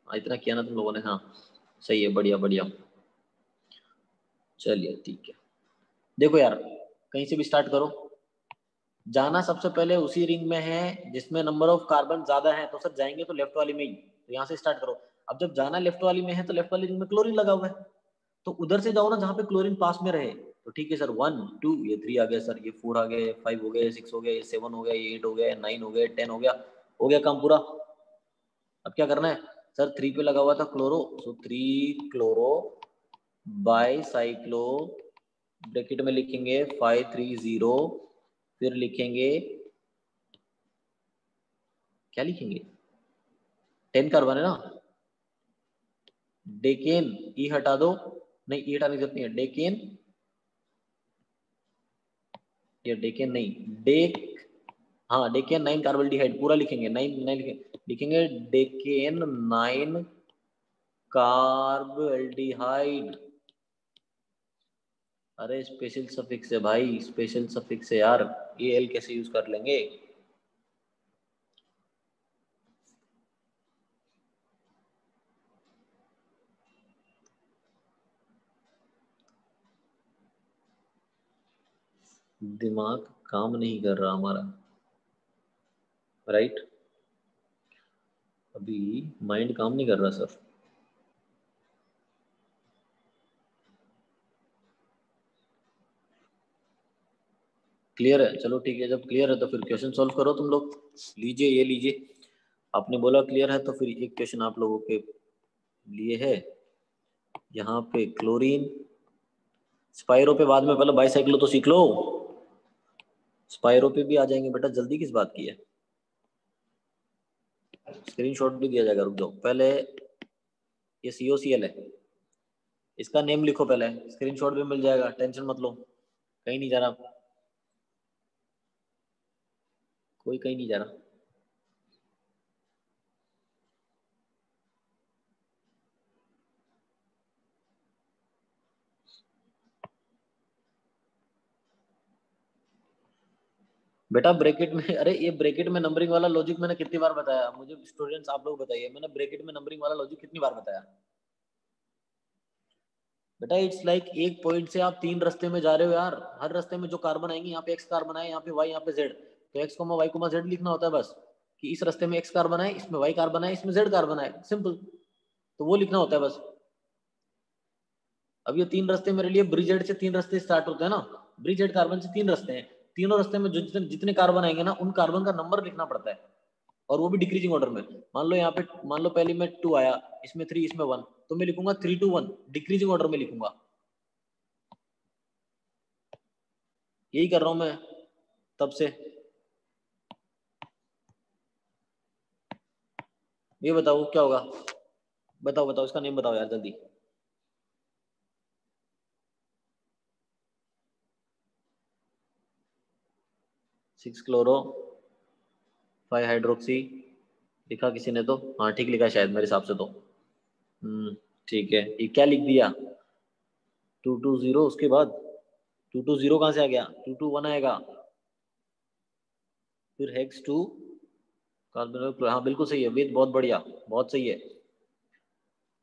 इतना किया ना तुम लोगों ने, हाँ सही है, बढ़िया बढ़िया। चलिए ठीक है, देखो यार, कहीं से भी स्टार्ट करो। जाना सबसे पहले उसी रिंग में है जिसमें नंबर ऑफ कार्बन ज्यादा है, तो सर जाएंगे तो लेफ्ट वाली में ही, तो यहाँ से स्टार्ट करो। अब जब जाना लेफ्ट वाली में है तो लेफ्ट वाली रिंग में क्लोरीन लगा हुआ है, तो उधर से जाओ ना जहाँ पे क्लोरीन पास में रहे। तो ठीक है सर, 1 2 ये 3 आ गया सर, ये 4 आ गए, 5 हो गए, 6 हो गए, 7 हो गया, 8 हो गया, 9 हो गए, 10 हो गया काम पूरा। अब क्या करना है सर? 3 पे लगा हुआ था chloro, so 3 chloro by cyclo, bracket में लिखेंगे 530, फिर लिखेंगे, क्या लिखेंगे? 10 कार्बन है ना, डेकेन, ई हटा दो, नहीं ई हटाने की जरूरत नहीं है, डेकेन, या डेकेन नहीं, डेक, हाँ डेकेन 9 कार्बल्डिहाइड पूरा लिखेंगे, 9 लिखेंगे डेकेन 9 कार्बल्डिहाइड। अरे स्पेशल सफिक्स है भाई, स्पेशल सफिक्स है यार, ये एल कैसे यूज कर लेंगे? दिमाग काम नहीं कर रहा हमारा, राइट? अभी माइंड काम नहीं कर रहा सर। क्लियर है? चलो ठीक है, जब क्लियर है तो फिर क्वेश्चन सॉल्व करो तुम लोग। लीजिए, ये लीजिए, आपने बोला क्लियर है, तो फिर एक क्वेश्चन आप लोगों के लिए है यहाँ पे। क्लोरीन स्पाइरो पे बाद में, पहले बाईसाइक्लो तो सीख लो। स्पाइरो पे भी आ जाएंगे बेटा, जल्दी किस बात की है। स्क्रीनशॉट भी दिया जाएगा, रुक जाओ पहले। ये COCl है, इसका नेम लिखो पहले, स्क्रीनशॉट भी मिल जाएगा, टेंशन मत लो। कहीं नहीं जा रहा, कोई कहीं नहीं जा रहा। बेटा ब्रैकेट में, अरे ये ब्रैकेट में नंबरिंग वाला लॉजिक मैंने कितनी बार बताया, मुझे स्टूडेंट्स आप लोग बताइए, मैंने ब्रैकेट में नंबरिंग वाला लॉजिक कितनी बार बताया। बेटा इट्स लाइक एक पॉइंट से आप 3 रास्ते में जा रहे हो यार, हर रास्ते में जो कार्बन आएंगे, यहाँ पे एक्स कार्बन आए, यहाँ पे वाई, यहाँ पे जेड, तो X comma Y comma Z लिखना होता है बस, कि इस रास्ते में एक्स कार्बन आए, इसमें वाई कार्बन आए, इसमें जेड कार्बन आए, सिंपल। तो वो लिखना होता है बस। अब ये 3 रास्ते मेरे लिए ब्रिजेड से 3 रास्ते स्टार्ट होते हैं ना, ब्रिजेड कार्बन से 3 रास्ते हैं, तीनों रास्ते में जो जितने कार्बन आएंगे ना, उन कार्बन का नंबर लिखना पड़ता है, और वो भी डिक्रीजिंग ऑर्डर में। मान लो यहाँ पे, मान लो पहले में 2 आया, इसमें 3, इसमें 1, तो मैं लिखूंगा 3 to 1, डिक्रीजिंग ऑर्डर में लिखूंगा। यही कर रहा हूं मैं तब से। ये बताओ क्या होगा, बताओ बताओ, इसका नेम बताओ यार जल्दी। 6 क्लोरो 5 हाइड्रोक्सी लिखा किसी ने तो, हाँ ठीक लिखा शायद मेरे हिसाब से तो। ठीक है, ये क्या लिख दिया, 220, उसके बाद 220 कहाँ से आ गया, 221 आएगा, फिर हेक्स 2 कार्बन, हाँ बिल्कुल सही है वेद, बहुत बढ़िया, बहुत सही है।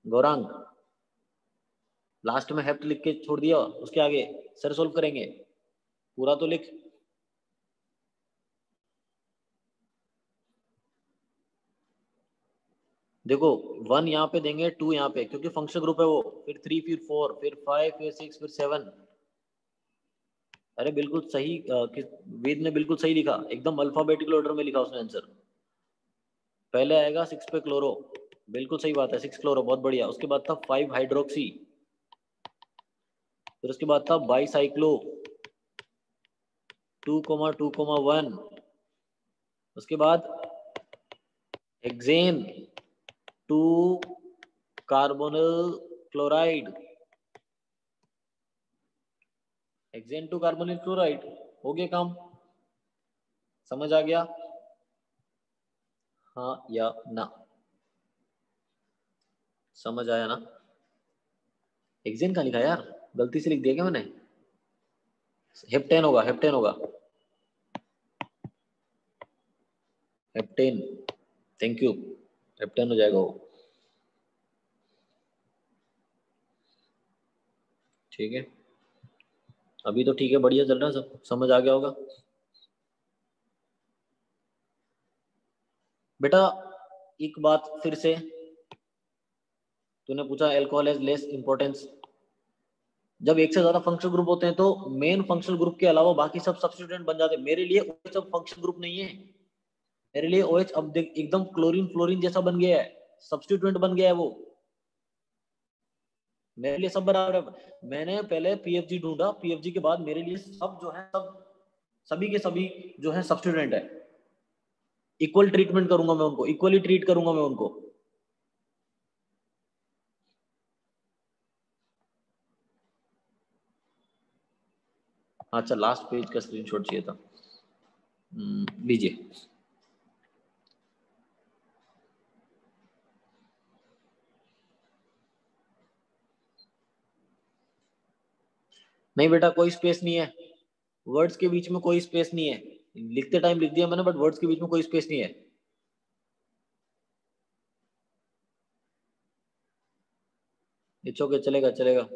गौरांग लास्ट में हेप्ट लिख के छोड़ दिया, उसके आगे सर सोल्व करेंगे, पूरा तो लिख। देखो 1 यहाँ पे देंगे, 2 यहाँ पे, क्योंकि फंक्शन ग्रुप है वो, फिर 3, फिर 4, फिर 5, फिर 6, फिर 7। अरे बिल्कुल सही, वेद ने बिल्कुल सही लिखा, एकदम अल्फाबेटिकल ऑर्डर में लिखा उसने आंसर। पहले आएगा 6 पे क्लोरो, बिल्कुल सही बात है, 6 क्लोरो, बहुत बढ़िया। उसके बाद था 5 हाइड्रोक्सी, फिर उसके बाद था बाईसाइक्लो 2,2,1, उसके बाद hexane 2 carbonyl chloride, hexane 2 carbonyl chloride, हो गया काम, समझ आ गया, हाँ या ना, समझ आया ना। हेक्सेन का लिखा यार, गलती से लिख दिया क्या मैंने, हेप्टेन होगा, हेप्टेन होगा, हेप्टेन, थैंक यू, हेप्टेन हो जाएगा वो। ठीक है, अभी तो ठीक है, बढ़िया चल रहा है सब, समझ आ गया होगा बेटा। एक बात फिर से, तूने पूछा अल्कोहल हैज लेस इंपॉर्टेंस, जब एक से ज्यादा फंक्शनल ग्रुप होते हैं तो मेन फंक्शनल ग्रुप के अलावा बाकी सब सब्स्टिट्यूएंट बन जाते हैं। मेरे लिए OH अब फंक्शनल ग्रुप नहीं है, मेरे लिए OH अब देख एकदम क्लोरीन फ्लोरीन जैसा बन गया है, सब्स्टिट्यूएंट बन गया है वो, मेरे लिए सब बराबर है। मैंने पहले PFG ढूंढा, PFG के बाद मेरे लिए सब जो है, सब सभी के सभी जो है सब्स्टिट्यूएंट है, इक्वल ट्रीटमेंट करूंगा मैं उनको, इक्वली ट्रीट करूंगा मैं उनको। अच्छा लास्ट पेज का स्क्रीनशॉट चाहिए था, लीजिए। नहीं बेटा कोई स्पेस नहीं है, वर्ड्स के बीच में कोई स्पेस नहीं है, लिखते टाइम लिख दिया मैंने, बट वर्ड्स के बीच में कोई स्पेस नहीं है। इट्स ओके, चलेगा चलेगा।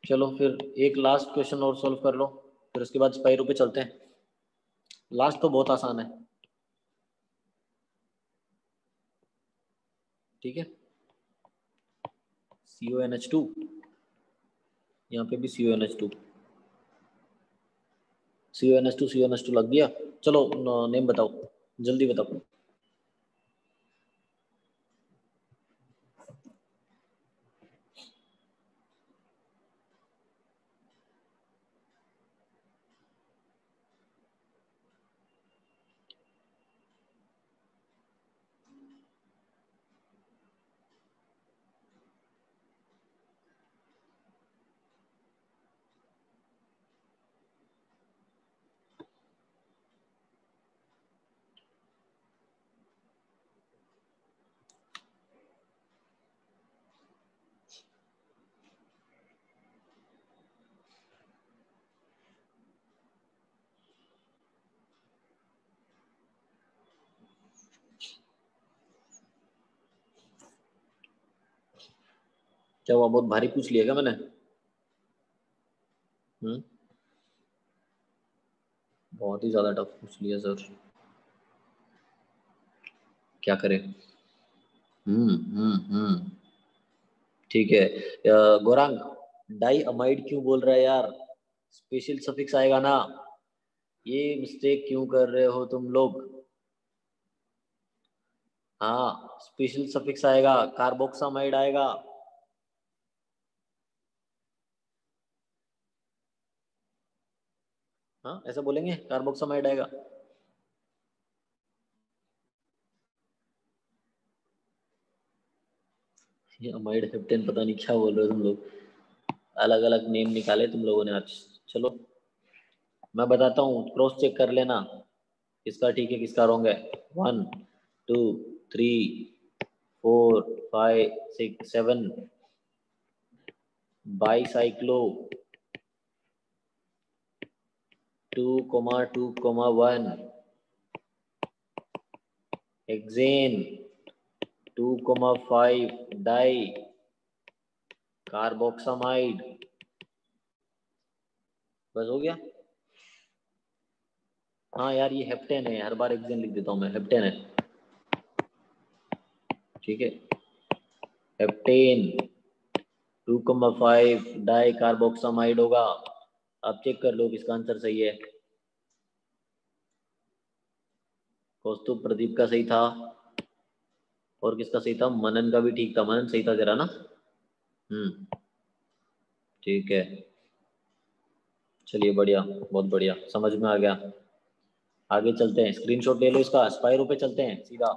चलो फिर एक लास्ट क्वेश्चन और सॉल्व कर लो, फिर उसके बाद स्पाइरो पे चलते हैं। लास्ट तो बहुत आसान है, ठीक है। CONH2 यहाँ पे भी CONH2 CONH2 CONH2 लग गया। चलो नेम बताओ, जल्दी बताओ। क्या हुआ, बहुत भारी पूछ लिया क्या मैंने? बहुत ही ज्यादा टफ पूछ लिया सर, क्या करें। ठीक है। गौरांग, डाई अमाइड क्यों बोल रहा है यार? स्पेशल सफिक्स आएगा ना, ये मिस्टेक क्यों कर रहे हो तुम लोग? हाँ, स्पेशल सफिक्स आएगा, कार्बोक्सामाइड आएगा। हाँ, ऐसा बोलेंगे, कार्बोक्सामाइड आएगा। ये अमाइड हेप्टेन पता नहीं क्या बोल रहे हो तुम लोग, अलग अलग नेम निकाले तुम लोगों ने आज। चलो मैं बताता हूँ, क्रॉस चेक कर लेना किसका ठीक है किसका रॉन्ग है। 1 2 3 4 5 6 7 बाईसाइक्लो 2,2,1 हेक्सेन 2,5 डाई कार्बोक्सामाइड। बस हो गया। हाँ यार, ये हेप्टेन है, हर बार हेक्सेन लिख देता हूँ मैं, हेप्टेन है। ठीक है, हेप्टेन 2,5 डाई कार्बोक्सामाइड होगा। आप चेक कर लो किसका आंसर सही है। कौस्तुभ प्रदीप का सही था, और किसका सही था? मनन का भी ठीक था, मनन सही था जरा ना। ठीक है, चलिए बढ़िया, बहुत बढ़िया, समझ में आ गया। आगे चलते हैं, स्क्रीनशॉट ले लो इसका, स्पाइरो पे चलते हैं सीधा।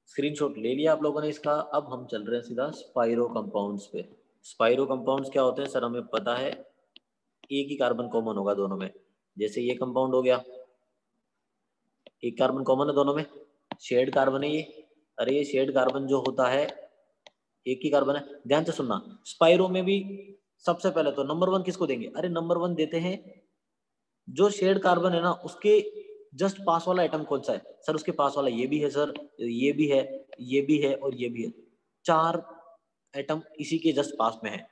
स्क्रीनशॉट ले लिया आप लोगों ने इसका, अब हम चल रहे हैं सीधा स्पाइरो कंपाउंड्स पे। स्पाइरो कंपाउंड्स क्या होते हैं सर, हमें पता है, एक ही कार्बन कॉमन होगा दोनों में। जैसे ये कंपाउंड हो गया, एक कार्बन कॉमन है दोनों में, शेड कार्बन है ये। अरे ये शेड कार्बन जो होता है, एक ही कार्बन है। ध्यान से सुनना, स्पाइरो में भी सबसे पहले तो नंबर 1 किसको देंगे? अरे नंबर 1 देते हैं जो शेड कार्बन है ना, उसके जस्ट पास वाला एटम कौन सा है सर? उसके पास वाला ये भी है सर, ये भी है, ये भी है और ये भी है। 4 एटम इसी के जस्ट पास में है,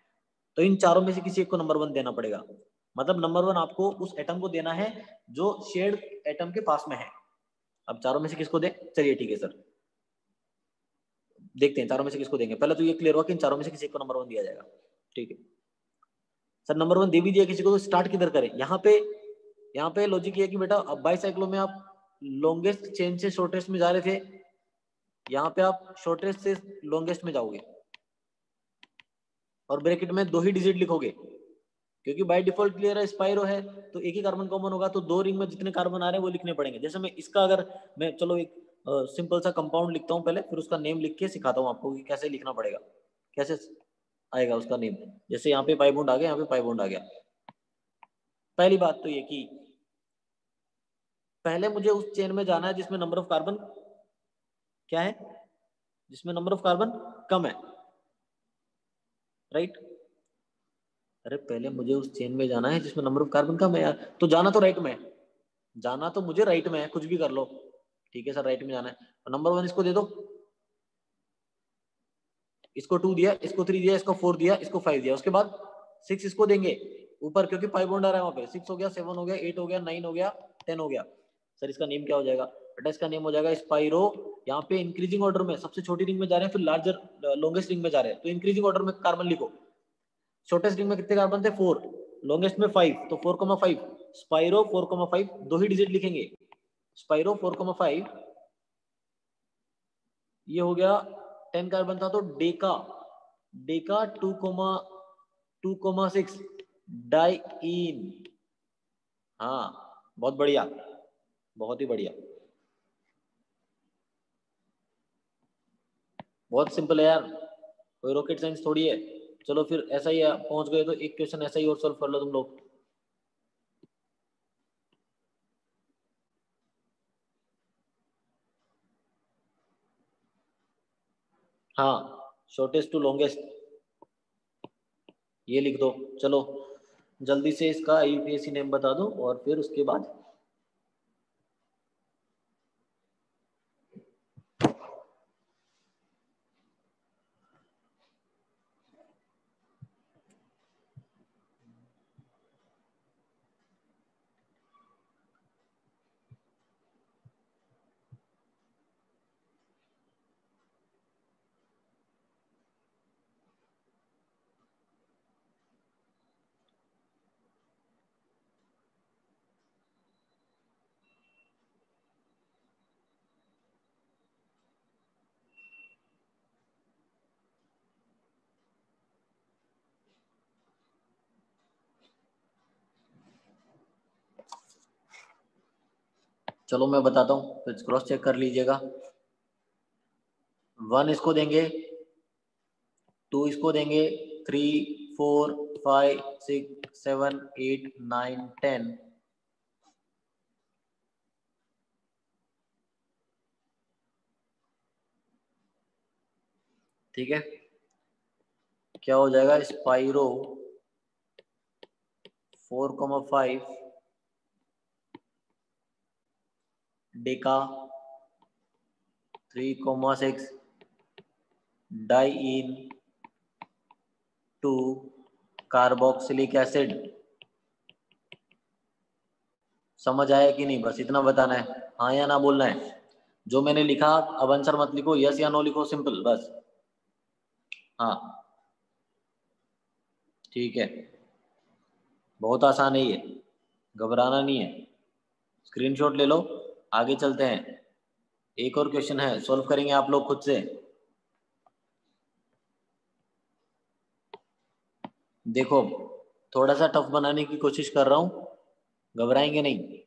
तो इन चारों में से किसी एक को नंबर 1 देना पड़ेगा। मतलब नंबर 1 आपको उस एटम को देना है जो शेड एटम के पास में है। अब चारों में से किसको दे? चलिए ठीक है सर, देखते हैं चारों में से किसको देंगे। पहले तो ये क्लियर हुआ कि इन चारों में से किसी एक को नंबर 1 दिया जाएगा। ठीक है सर, नंबर 1 दे भी दिया किसी को, तो स्टार्ट किधर करें? यहाँ पे लॉजिक ये है कि बेटा अब बाईसाइक्लो में आप लॉन्गेस्ट चेन से शॉर्टेस्ट में जा रहे थे, यहाँ पे आप शॉर्टेस्ट से लॉन्गेस्ट में जाओगे, और ब्रैकेट में 2 ही डिजिट लिखोगे, क्योंकि बाय डिफॉल्ट क्लियर है, स्पाइरो है तो एक ही कार्बन कॉमन होगा, तो 2 रिंग में जितने कार्बन आ रहे हैं वो लिखने पड़ेंगे। जैसे मैं इसका, अगर मैं चलो एक सिंपल सा कंपाउंड लिखता हूँ पहले, फिर उसका नेम लिख के सिखाता हूँ आपको कि कैसे लिखना पड़ेगा, कैसे आएगा उसका नेम। जैसे यहाँ पे पाई बॉन्ड आ गया, यहाँ पे पाई बॉन्ड आ गया। पहली बात तो ये कि पहले मुझे उस चेन में जाना है जिसमें नंबर ऑफ कार्बन क्या है, जिसमें नंबर ऑफ कार्बन कम है, राइट। अरे पहले मुझे उस चेन में जाना है जिसमें नंबर ऑफ कार्बन कम है यार, तो जाना तो राइट में है, जाना तो मुझे राइट में है, कुछ भी कर लो। ठीक है सर, राइट में जाना है, तो नंबर 1 इसको दे दो, इसको 2 दिया, इसको 3 दिया, इसको 4 दिया, इसको 5 दिया, उसके बाद 6 इसको देंगे ऊपर, क्योंकि पाई बॉन्ड आ रहा है वहां पे। 6 हो गया, 7 हो गया, 8 हो गया, 9 हो गया, 10 हो गया। सर इसका नेम क्या हो जाएगा बेटा? इसका नेम हो जाएगा स्पाइरो। यहाँ पे इंक्रीजिंग ऑर्डर में सबसे छोटी रिंग में जा रहे हैं, फिर लार्जर लॉन्गेस्ट रिंग में जा रहे हैं, तो इंक्रीजिंग ऑर्डर में कार्बन लिखो। शॉर्टेस्ट रिंग में कितने कार्बन थे 4, लॉन्गेस्ट में 5, तो 4,5 स्पाइरो 4,5 दो ही डिजिट लिखेंगे, स्पाइरो 4,5 ये हो गया 10 कार्बन था तो डेका, डेका 2,6 डाइईन। हाँ बहुत बढ़िया, बहुत ही बढ़िया, बहुत सिंपल है यार, कोई रॉकेट साइंस थोड़ी है। चलो फिर ऐसा ही है, पहुंच गए तो एक क्वेश्चन ऐसा ही और सॉल्व कर लो तुम लोग। हाँ शॉर्टेस्ट टू लॉन्गेस्ट ये लिख दो। चलो जल्दी से इसका यूपीएससी नेम बता दो और फिर उसके बाद चलो मैं बताता हूँ फिर क्रॉस चेक कर लीजिएगा। 1 इसको देंगे, 2 इसको देंगे, 3 4 5 6 7 8 9 10। ठीक है, क्या हो जाएगा spiro 4,5 Deka 3,6 diene 2 carboxylic acid. समझ आया कि नहीं, बस इतना बताना है, हाँ या ना बोलना है। जो मैंने लिखा अब आंसर मत लिखो, यस या नो लिखो, सिंपल बस। हाँ ठीक है, बहुत आसान है ये, घबराना नहीं है, स्क्रीनशॉट ले लो। आगे चलते हैं, एक और क्वेश्चन है, सॉल्व करेंगे आप लोग खुद से। देखो थोड़ा सा टफ बनाने की कोशिश कर रहा हूं, घबराएंगे नहीं।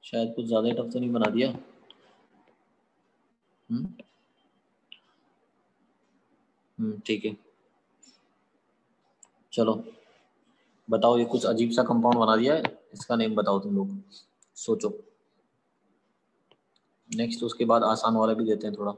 शायद कुछ ज्यादा टफ तो नहीं बना दिया। ठीक है, चलो बताओ, ये कुछ अजीब सा कंपाउंड बना दिया है, इसका नेम बताओ तुम लोग, सोचो। नेक्स्ट उसके बाद आसान वाला भी देते हैं थोड़ा।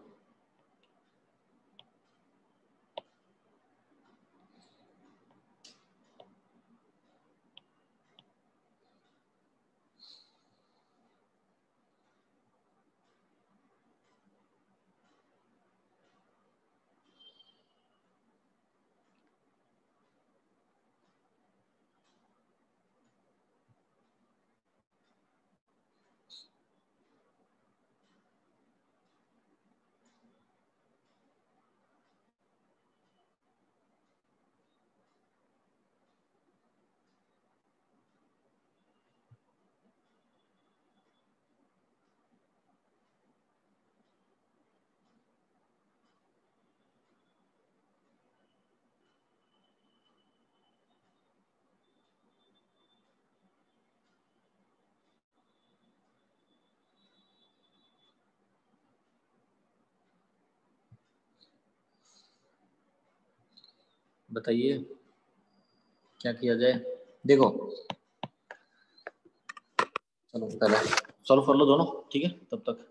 बताइए क्या किया जाए। देखो चलो पहले सॉल्व कर लो दोनों, ठीक है तब तक।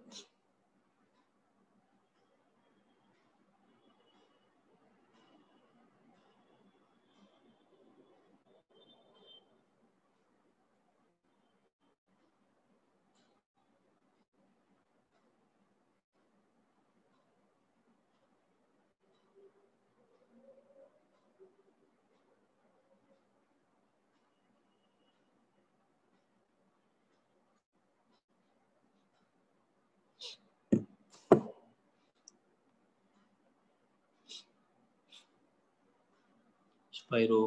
स्पाइरो,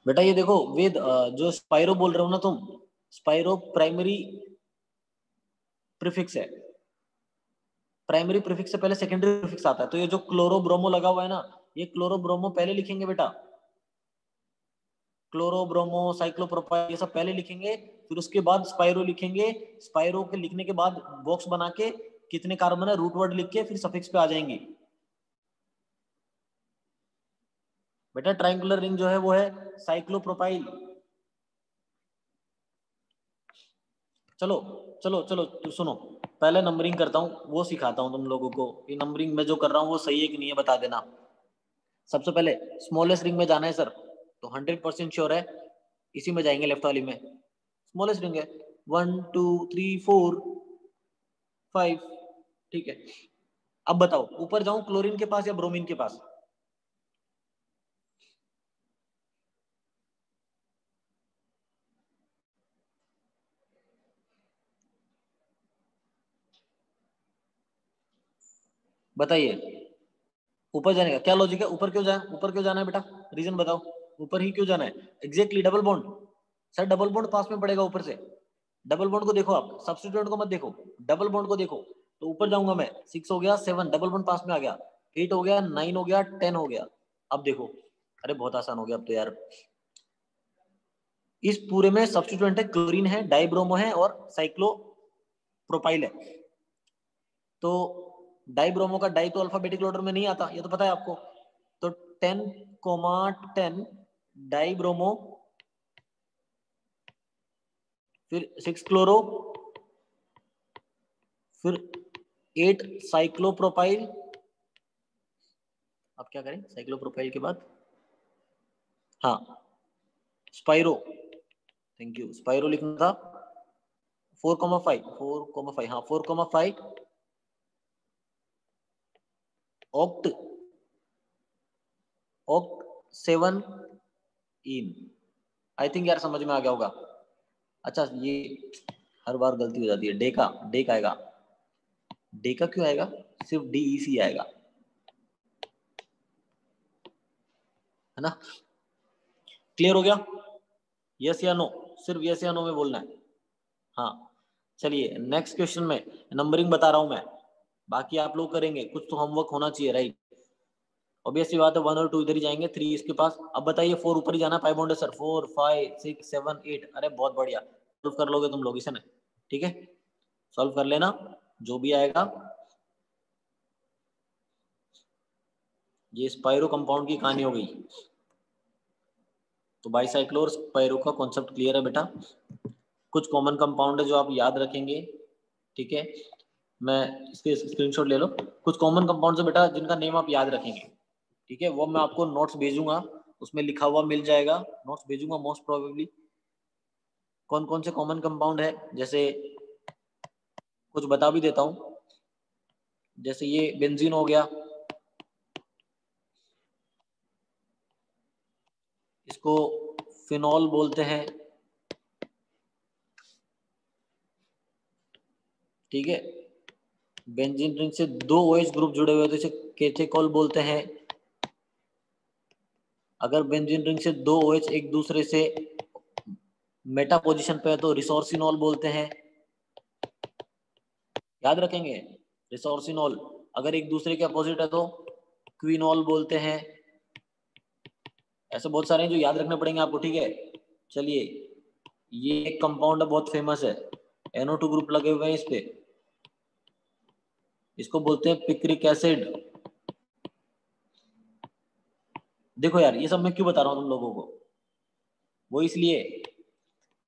बेटा ये देखो वेद, जो स्पाइरो बोल रहे हो ना तुम, स्पाइरो प्राइमरी प्रीफिक्स है। प्राइमरी प्रीफिक्स से पहले सेकेंडरी प्रीफिक्स आता है। तो ये जो क्लोरो ब्रोमो लगा हुआ है ना, ये क्लोरो ब्रोमो पहले लिखेंगे बेटा, क्लोरो ब्रोमो साइक्लोप्रोपाइल ये सब पहले लिखेंगे, फिर उसके बाद स्पाइरो लिखेंगे। स्पाइरो के लिखने के बाद बॉक्स बना के कितने कार्बन है रूट वर्ड लिख के फिर सफिक्स पे आ जाएंगे। बेटा ट्रायंगुलर रिंग जो है वो है साइक्लोप्रोपाइल। चलो चलो चलो तो सुनो, पहले नंबरिंग करता हूँ, वो सिखाता हूँ तुम लोगों को कि नंबरिंग में जो कर रहा हूँ वो सही है कि नहीं है, बता देना। सबसे पहले स्मॉलेस्ट रिंग में जाना है सर, तो 100% श्योर है इसी में जाएंगे, लेफ्ट वाली में। स्मॉलेस्ट रिंग है, 1 2 3 4 5, ठीक है। अब बताओ ऊपर जाऊं क्लोरीन के पास या ब्रोमीन के पास? बताइए, ऊपर जाने का क्या लॉजिक है? ऊपर क्यों जाए, ऊपर क्यों जाना है बेटा, रीजन बताओ, ऊपर ही क्यों जाना है? Exactly double bond, sir double bond पास में पड़ेगा ऊपर से। डबल बॉन्ड को देखो, आप सब्स्टिट्यूएंट को मत देखो, डबल बॉन्ड को देखो। तो ऊपर जाऊंगा मैं, 6 हो गया, 7 डबल बॉन्ड पास में आ गया, 8 हो गया, 9 हो गया, 10 हो गया। अब देखो, अरे बहुत आसान हो गया अब तो यार। इस पूरे में सब्स्टिट्यूएंट है क्लोरीन है, डाइब्रोमो है और साइक्लोप्रोपाइल है। तो डाइब्रोमो का डाई तो अल्फाबेटिक ऑर्डर में नहीं आता, ये तो पता है आपको। तो 10, 10 डाइब्रोमो, फिर 6 क्लोरो, फिर 8 साइक्लोप्रोपाइल। अब क्या करें साइक्लोप्रोपाइल के बाद? हाँ स्पाइरो, थैंक यू, स्पाइरो लिखना था। 4,5, 4,5, हाँ 4,5 oct, oct 7 in. I think यार समझ में आ गया होगा। अच्छा ये हर बार गलती हो जाती है, डेका, डेक आएगा, डेका क्यों आएगा, सिर्फ DEC आएगा, है ना? क्लियर हो गया? यस या नो, सिर्फ यस या नो में बोलना है। हाँ चलिए नेक्स्ट क्वेश्चन में, नंबरिंग बता रहा हूं मैं, बाकी आप लोग करेंगे, कुछ तो होमवर्क होना चाहिए राइट। ऑब्वियसली बात है, 1 और 2 इधर ही जाएंगे, 3 इसके पास। अब बताइए 4 ऊपर ही जाना, 5 बॉन्ड है सर, 4 5 6 7 8। अरे बहुत बढ़िया, सॉल्व कर लोगे तुम लोग इसे ना, ठीक है सॉल्व कर लेना जो भी आएगा। ये स्पाइरो कंपाउंड की कहानी हो गई। तो बाईसाइक्लो और स्पाइरो का कॉन्सेप्ट क्लियर है बेटा। कुछ कॉमन कंपाउंड है जो आप याद रखेंगे, ठीक है। मैं इसके स्क्रीनशॉट ले लो, कुछ कॉमन कंपाउंड है बेटा जिनका नेम आप याद रखेंगे, ठीक है। वो मैं आपको नोट्स भेजूंगा, उसमें लिखा हुआ मिल जाएगा, नोट्स भेजूंगा मोस्ट प्रोबेबली। कौन कौन से कॉमन कंपाउंड है, जैसे कुछ बता भी देता हूँ, जैसे ये बेंजीन हो गया, इसको फिनॉल बोलते हैं, ठीक है। बेंजीन रिंग से 2 OH ग्रुप जुड़े हुए तो इसे कैथेकॉल बोलते हैं। अगर बेंजीन रिंग से 2 OH एक दूसरे से मेटा पोजीशन पे है तो रिसोर्सिनॉल बोलते हैं, याद रखेंगे रिसोर्सिनॉल। अगर एक दूसरे के अपोजिट है तो क्विनॉल बोलते हैं। ऐसे बहुत सारे हैं जो याद रखने पड़ेंगे आपको, ठीक है। चलिए ये एक कंपाउंड है बहुत फेमस है, NO2 ग्रुप लगे हुए हैं इस पे, इसको बोलते हैं पिक्रिक एसिड। देखो यार ये सब मैं क्यों बता रहा हूँ तुम लोगों को, वो इसलिए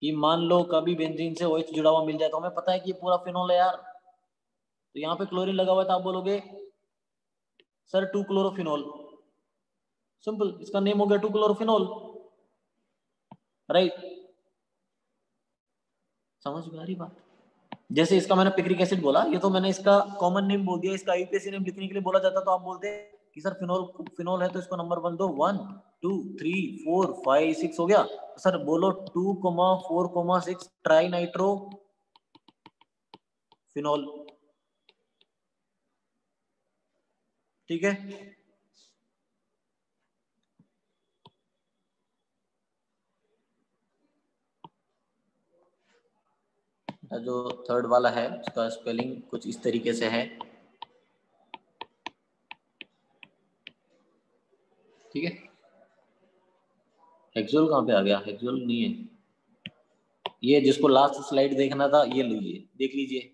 कि मान लो कभी बेंजीन से OH जुड़ा हुआ मिल जाए तो हमें पता है कि ये पूरा फिनॉल है यार, तो यहाँ पे क्लोरीन लगा हुआ है तो आप बोलोगे सर 2 क्लोरोफिनॉल, सिंपल, इसका नेम हो गया 2 क्लोरोफिनॉल, राइट। समझ में आ रही बात? जैसे इसका मैंने पिक्रिक एसिड बोला, ये तो मैंने इसका कॉमन नेम बोल दिया, इसका IUPAC नेम लिखने के लिए बोला जाता तो आप बोलते कि सर फिनॉल, फिनॉल है तो इसको नंबर 1 दो, 1 2 3 4 5 6 हो गया, तो सर बोलो 2,4,6 ट्राई नाइट्रो फिनॉल, ठीक है। जो थर्ड वाला है उसका स्पेलिंग कुछ इस तरीके से है, ठीक है। हेक्सोल कहाँ पे आ गया, हेक्सोल नहीं है ये, जिसको लास्ट स्लाइड देखना था ये लीजिए, देख लीजिए।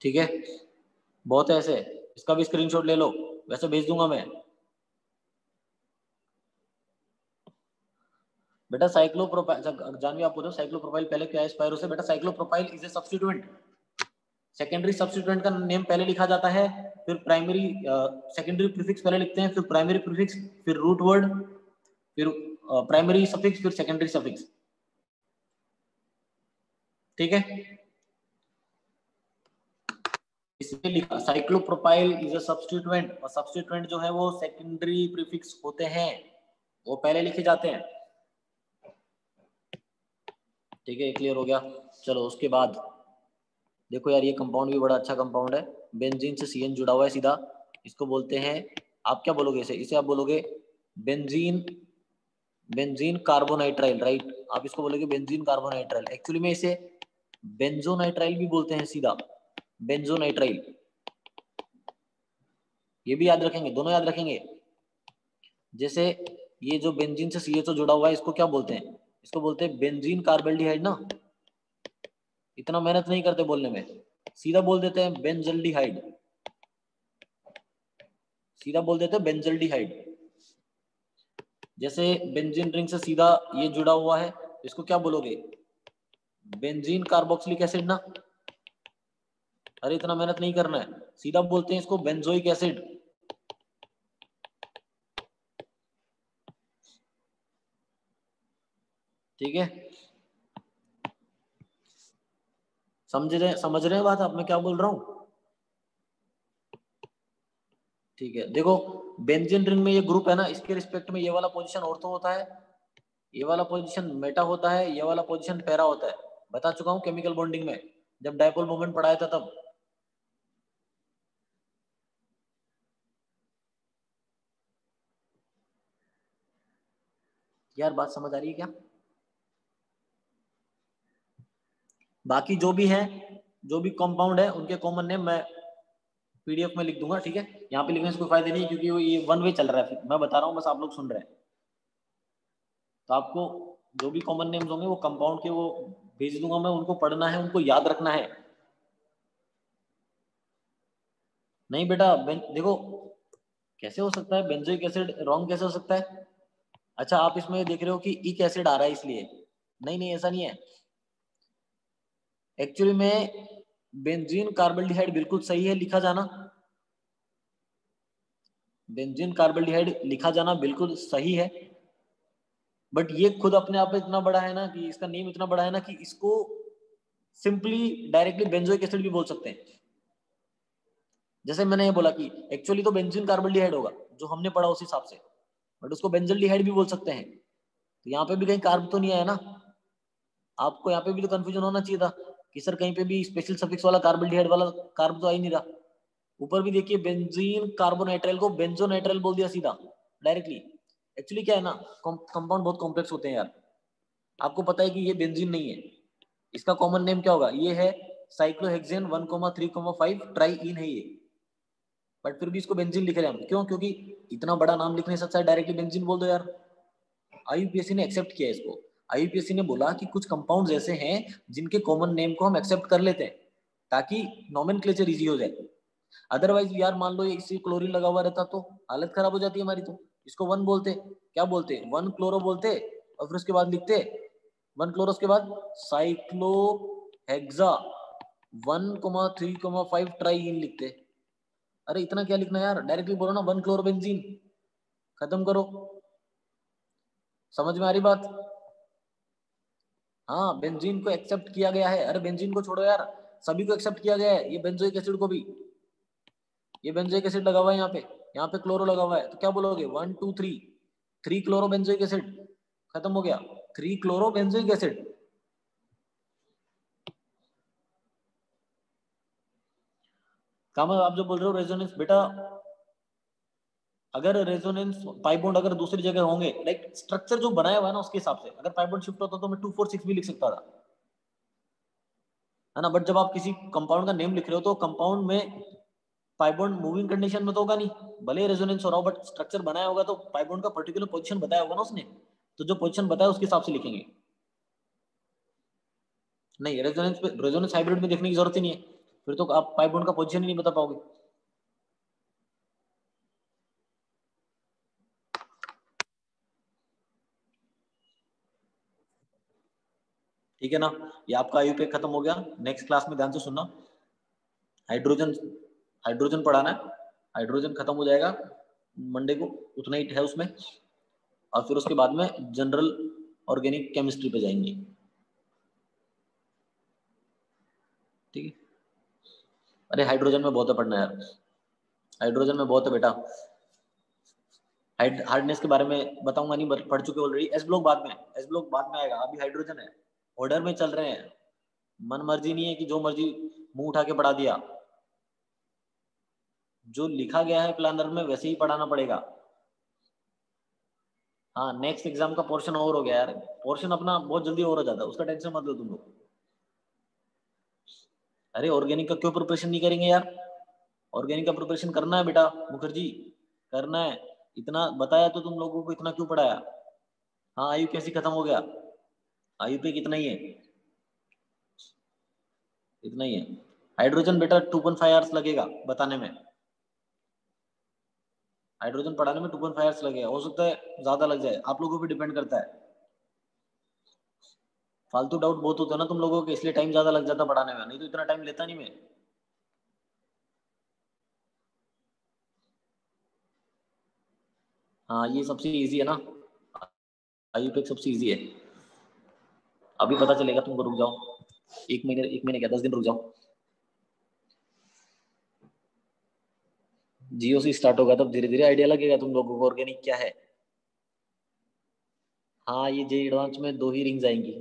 ठीक है, बहुत है ऐसे, इसका भी स्क्रीनशॉट ले लो, वैसे भेज दूंगा मैं। बेटा साइक्लोप्रोपाइल, जानवी आप बोलो साइक्लोप्रोपाइल पहले क्या है स्पायरो से, बेटा cyclopropyl is a substituent. Secondary substituent का नेम पहले लिखा जाता है, फिर प्राइमरी सेकेंडरी प्रीफिक्स पहले लिखते हैं, फिर प्राइमरी प्रीफिक्स, फिर रूट वर्ड, फिर प्राइमरी सफिक्स, फिर सेकेंडरी सफिक्स, ठीक है। इसमें लिखा साइक्लोप्रोपाइल इज अ सब्स्टिट्यूएंट, और सब्स्टिट्यूएंट जो है वो सेकेंडरी प्रीफिक्स होते हैं, वो पहले लिखे जाते हैं, ठीक है। क्लियर हो गया। चलो उसके बाद देखो यार, ये कंपाउंड भी बड़ा अच्छा कंपाउंड है, बेंजीन से CN जुड़ा हुआ है सीधा, इसको बोलते हैं, आप क्या बोलोगे इसे, इसे आप बोलोगे बेंजीन, बेंजीन कार्बोनाइट्राइल, राइट। आप इसको बोलोगे बेंजीन कार्बोनाइट्राइल, एक्चुअली में इसे बेंजोनाइट्राइल भी बोलते हैं सीधा, बेंजोनाइट्राइल, ये भी याद रखेंगे, दोनों याद रखेंगे। जैसे ये जो बेंजीन से CHO जुड़ा हुआ है इसको क्या बोलते हैं, इसको बोलते हैं बेंजीन कार्बल्डिहाइड ना, इतना मेहनत नहीं करते बोलने में, सीधा बोल देते हैं बेंजल्डिहाइड, सीधा बोल देते हैं बेंजल्डिहाइड। जैसे बेंजीन रिंग से सीधा ये जुड़ा हुआ है, इसको क्या बोलोगे, बेंजीन कार्बोक्सिलिक एसिड ना, अरे इतना मेहनत नहीं करना है, सीधा बोलते हैं इसको बेंजोइक एसिड, ठीक है। समझ रहे हैं बात आप, मैं क्या बोल रहा हूँ, ठीक है। देखो बेंजीन रिंग में ये ग्रुप है ना, इसके रिस्पेक्ट में ये वाला पोजीशन ऑर्थो होता है, ये वाला पोजीशन मेटा होता है, ये वाला पोजीशन पैरा होता है, बता चुका हूँ केमिकल बॉन्डिंग में, जब डायपोल मोमेंट पढ़ाया था तब। यार बात समझ आ रही है क्या, बाकी जो भी है, जो भी कंपाउंड है उनके कॉमन नेम मैं PDF में लिख दूंगा, ठीक है। यहाँ पे लिखने से कोई फायदा नहीं है, क्योंकि वो ये वन वे चल रहा है, फिर मैं बता रहा हूँ बस, आप लोग सुन रहे हैं, तो आपको जो भी कॉमन नेम्स होंगे वो कंपाउंड के वो भेज दूंगा मैं, उनको पढ़ना है, उनको याद रखना है। नहीं बेटा देखो, कैसे हो सकता है बेंजोइक एसिड रॉन्ग कैसे हो सकता है, अच्छा आप इसमें देख रहे हो कि इक एसिड आ रहा है इसलिए, नहीं नहीं ऐसा नहीं है, एक्चुअली में बेंजीन कार्बल्डिहाइड बिल्कुल सही है लिखा जाना, बेंजीन कार्बल्डिहाइड लिखा जाना बिल्कुल सही है, बट ये खुद अपने आप में इतना बड़ा है ना, कि इसका नेम इतना बड़ा है ना, कि इसको सिंपली डायरेक्टली बेंजोइक एसिड भी बोल सकते हैं। जैसे मैंने ये बोला कि एक्चुअली तो बेंजीन कार्बल्डिहाइड होगा जो हमने पढ़ा उस हिसाब से, बट उसको बेंजल्डिहाइड भी बोल सकते हैं, तो यहाँ पे भी कहीं कार्ब तो नहीं आया ना, आपको यहाँ पे भी तो कंफ्यूजन होना चाहिए था कि सर कहीं पे भी स्पेशल सफिक्स वाला कार्बल्डिहाइड वाला कार्ब तो आ ही नहीं रहा। ऊपर भी देखिए बेंजीन कार्बोनाइट्राइल को बेंजोनाइट्राइल बोल दिया सीधा डायरेक्टली। एक्चुअली क्या है ना, कंपाउंड बहुत कॉम्प्लेक्स होते हैं यार, आपको पता है कि ये बेंजीन नहीं है, इसका कॉमन नेम क्या होगा, ये है साइक्लोहेक्सेन 1,3,5 ट्राई इन है ये, बट फिर भी इसको बेंजीन लिख रहे हैं हम, क्यों, क्योंकि इतना बड़ा नाम लिखने से अच्छा है डायरेक्टली बेंजीन बोल दो यार। IUPAC ने एक्सेप्ट किया इसको, IUPAC ने बोला कि कुछ कंपाउंड्स ऐसे हैं जिनके कॉमन नेम को हम एक्सेप्ट कर लेते हैं ताकि नोमेनक्लेचर इजी हो जाए, अदरवाइज यार मान लो ये इसी क्लोरीन लगा हुआ रहता तो हालत खराब हो जाती है हमारी, तो इसको वन बोलते, क्या बोलते, वन क्लोरो बोलते, और फिर उसके बाद लिखते वन क्लोरो, उसके बाद साइक्लोहेक्सा 1,3,5 ट्राई इन लिखते। अरे इतना क्या लिखना यार, डायरेक्टली बोलो ना वन क्लोरोबेंजीन, खत्म करो, समझ में आ रही बात। हाँ बेंजीन को एक्सेप्ट किया गया है, अरे बेंजीन को छोड़ो यार, सभी को एक्सेप्ट किया गया है, ये बेंजोइक एसिड को भी, ये बेंजोइक एसिड लगा हुआ है यहाँ पे क्लोरो लगा हुआ है, तो क्या बोलोगे 1 2 3, 3 क्लोरो बेंजोइक एसिड, खत्म हो गया, 3 क्लोरो बेंजोइक एसिड। कामल आप जो बोल रहे हो रेजोनेंस, बेटा अगर रेजोनेंस पाई बॉन्ड अगर दूसरी जगह होंगे, लाइक स्ट्रक्चर जो बनाया हुआ है ना उसके हिसाब से, अगर पाई बॉन्ड शिफ्ट होता तो मैं 2 4 6 भी लिख सकता था, है ना। बट जब आप किसी कंपाउंड का नेम लिख रहे हो तो कंपाउंड में पाई बॉन्ड मूविंग कंडीशन में तो होगा नहीं, भले रेजोनेंस हो रहा हो, बट स्ट्रक्चर बनाया होगा तो पाई बॉन्ड का पर्टिकुलर पोजीशन बताया होगा ना उसने, तो जो पोजीशन बताया उसके हिसाब से लिखेंगे। नहीं, रेजोनेंस पे, रेजोनेंस हाइब्रिड में देखने की जरूरत ही नहीं है, फिर तो आप पाई बॉन्ड का पोजीशन ही नहीं बता पाओगे। ठीक है ना, ये आपका आईयूपीए खत्म हो गया। नेक्स्ट क्लास में ध्यान से सुनना, हाइड्रोजन, हाइड्रोजन पढ़ाना है, हाइड्रोजन खत्म हो जाएगा मंडे को, उतना ही है उसमें, और फिर उसके बाद में जनरल ऑर्गेनिक केमिस्ट्री पे जाएंगे। ठीक है, अरे हाइड्रोजन में बहुत है पढ़ना यार, हाइड्रोजन में बहुत है बेटा। हार्डनेस के बारे में बताऊंगा नहीं, पढ़ चुके ऑलरेडी। एस ब्लॉक बाद में, एस ब्लॉक बाद में आएगा, अभी हाइड्रोजन है, ऑर्डर में चल रहे हैं, मन मर्जी नहीं है कि जो मर्जी मुंह उठा के पढ़ा दिया, जो लिखा गया है प्लानर में वैसे ही पढ़ाना पड़ेगा। हाँ, नेक्स्ट एग्जाम का पोर्शन और हो गया यार, पोर्शन अपना बहुत जल्दी और हो जाता है, उसका टेंशन मत लो तुम लोग। अरे ऑर्गेनिक का क्यों प्रिपरेशन नहीं करेंगे यार, ऑर्गेनिक का प्रिपरेशन करना है बेटा मुखर्जी, करना है। इतना बताया तो तुम लोगों को, इतना क्यों पढ़ाया। हाँ, आयु कैसी खत्म हो गया, आयु पे कितना ही है, इतना ही है। हाइड्रोजन बेटा 2.5 आवर्स लगेगा बताने में, हाइड्रोजन पढ़ाने में 2.5 आवर्स लगेगा, हो सकता है ज्यादा लग जाए, आप लोगों पे डिपेंड करता है। फालतू डाउट बहुत होता है ना तुम लोगों के, इसलिए टाइम ज्यादा लग जाता पढ़ाने में, नहीं तो इतना टाइम लेता नहीं मैं। हाँ, ये सबसे इजी है ना, आईयूपीएक सबसे इजी है। अभी पता चलेगा तुमको, रुक जाओ, एक महीने क्या 10 दिन रुक जाओ, जियो से स्टार्ट होगा तब धीरे धीरे आइडिया लगेगा तुम लोगों को ऑर्गेनिक क्या है। हाँ, ये जे एडवांस में 2 ही रिंग्स आएंगी।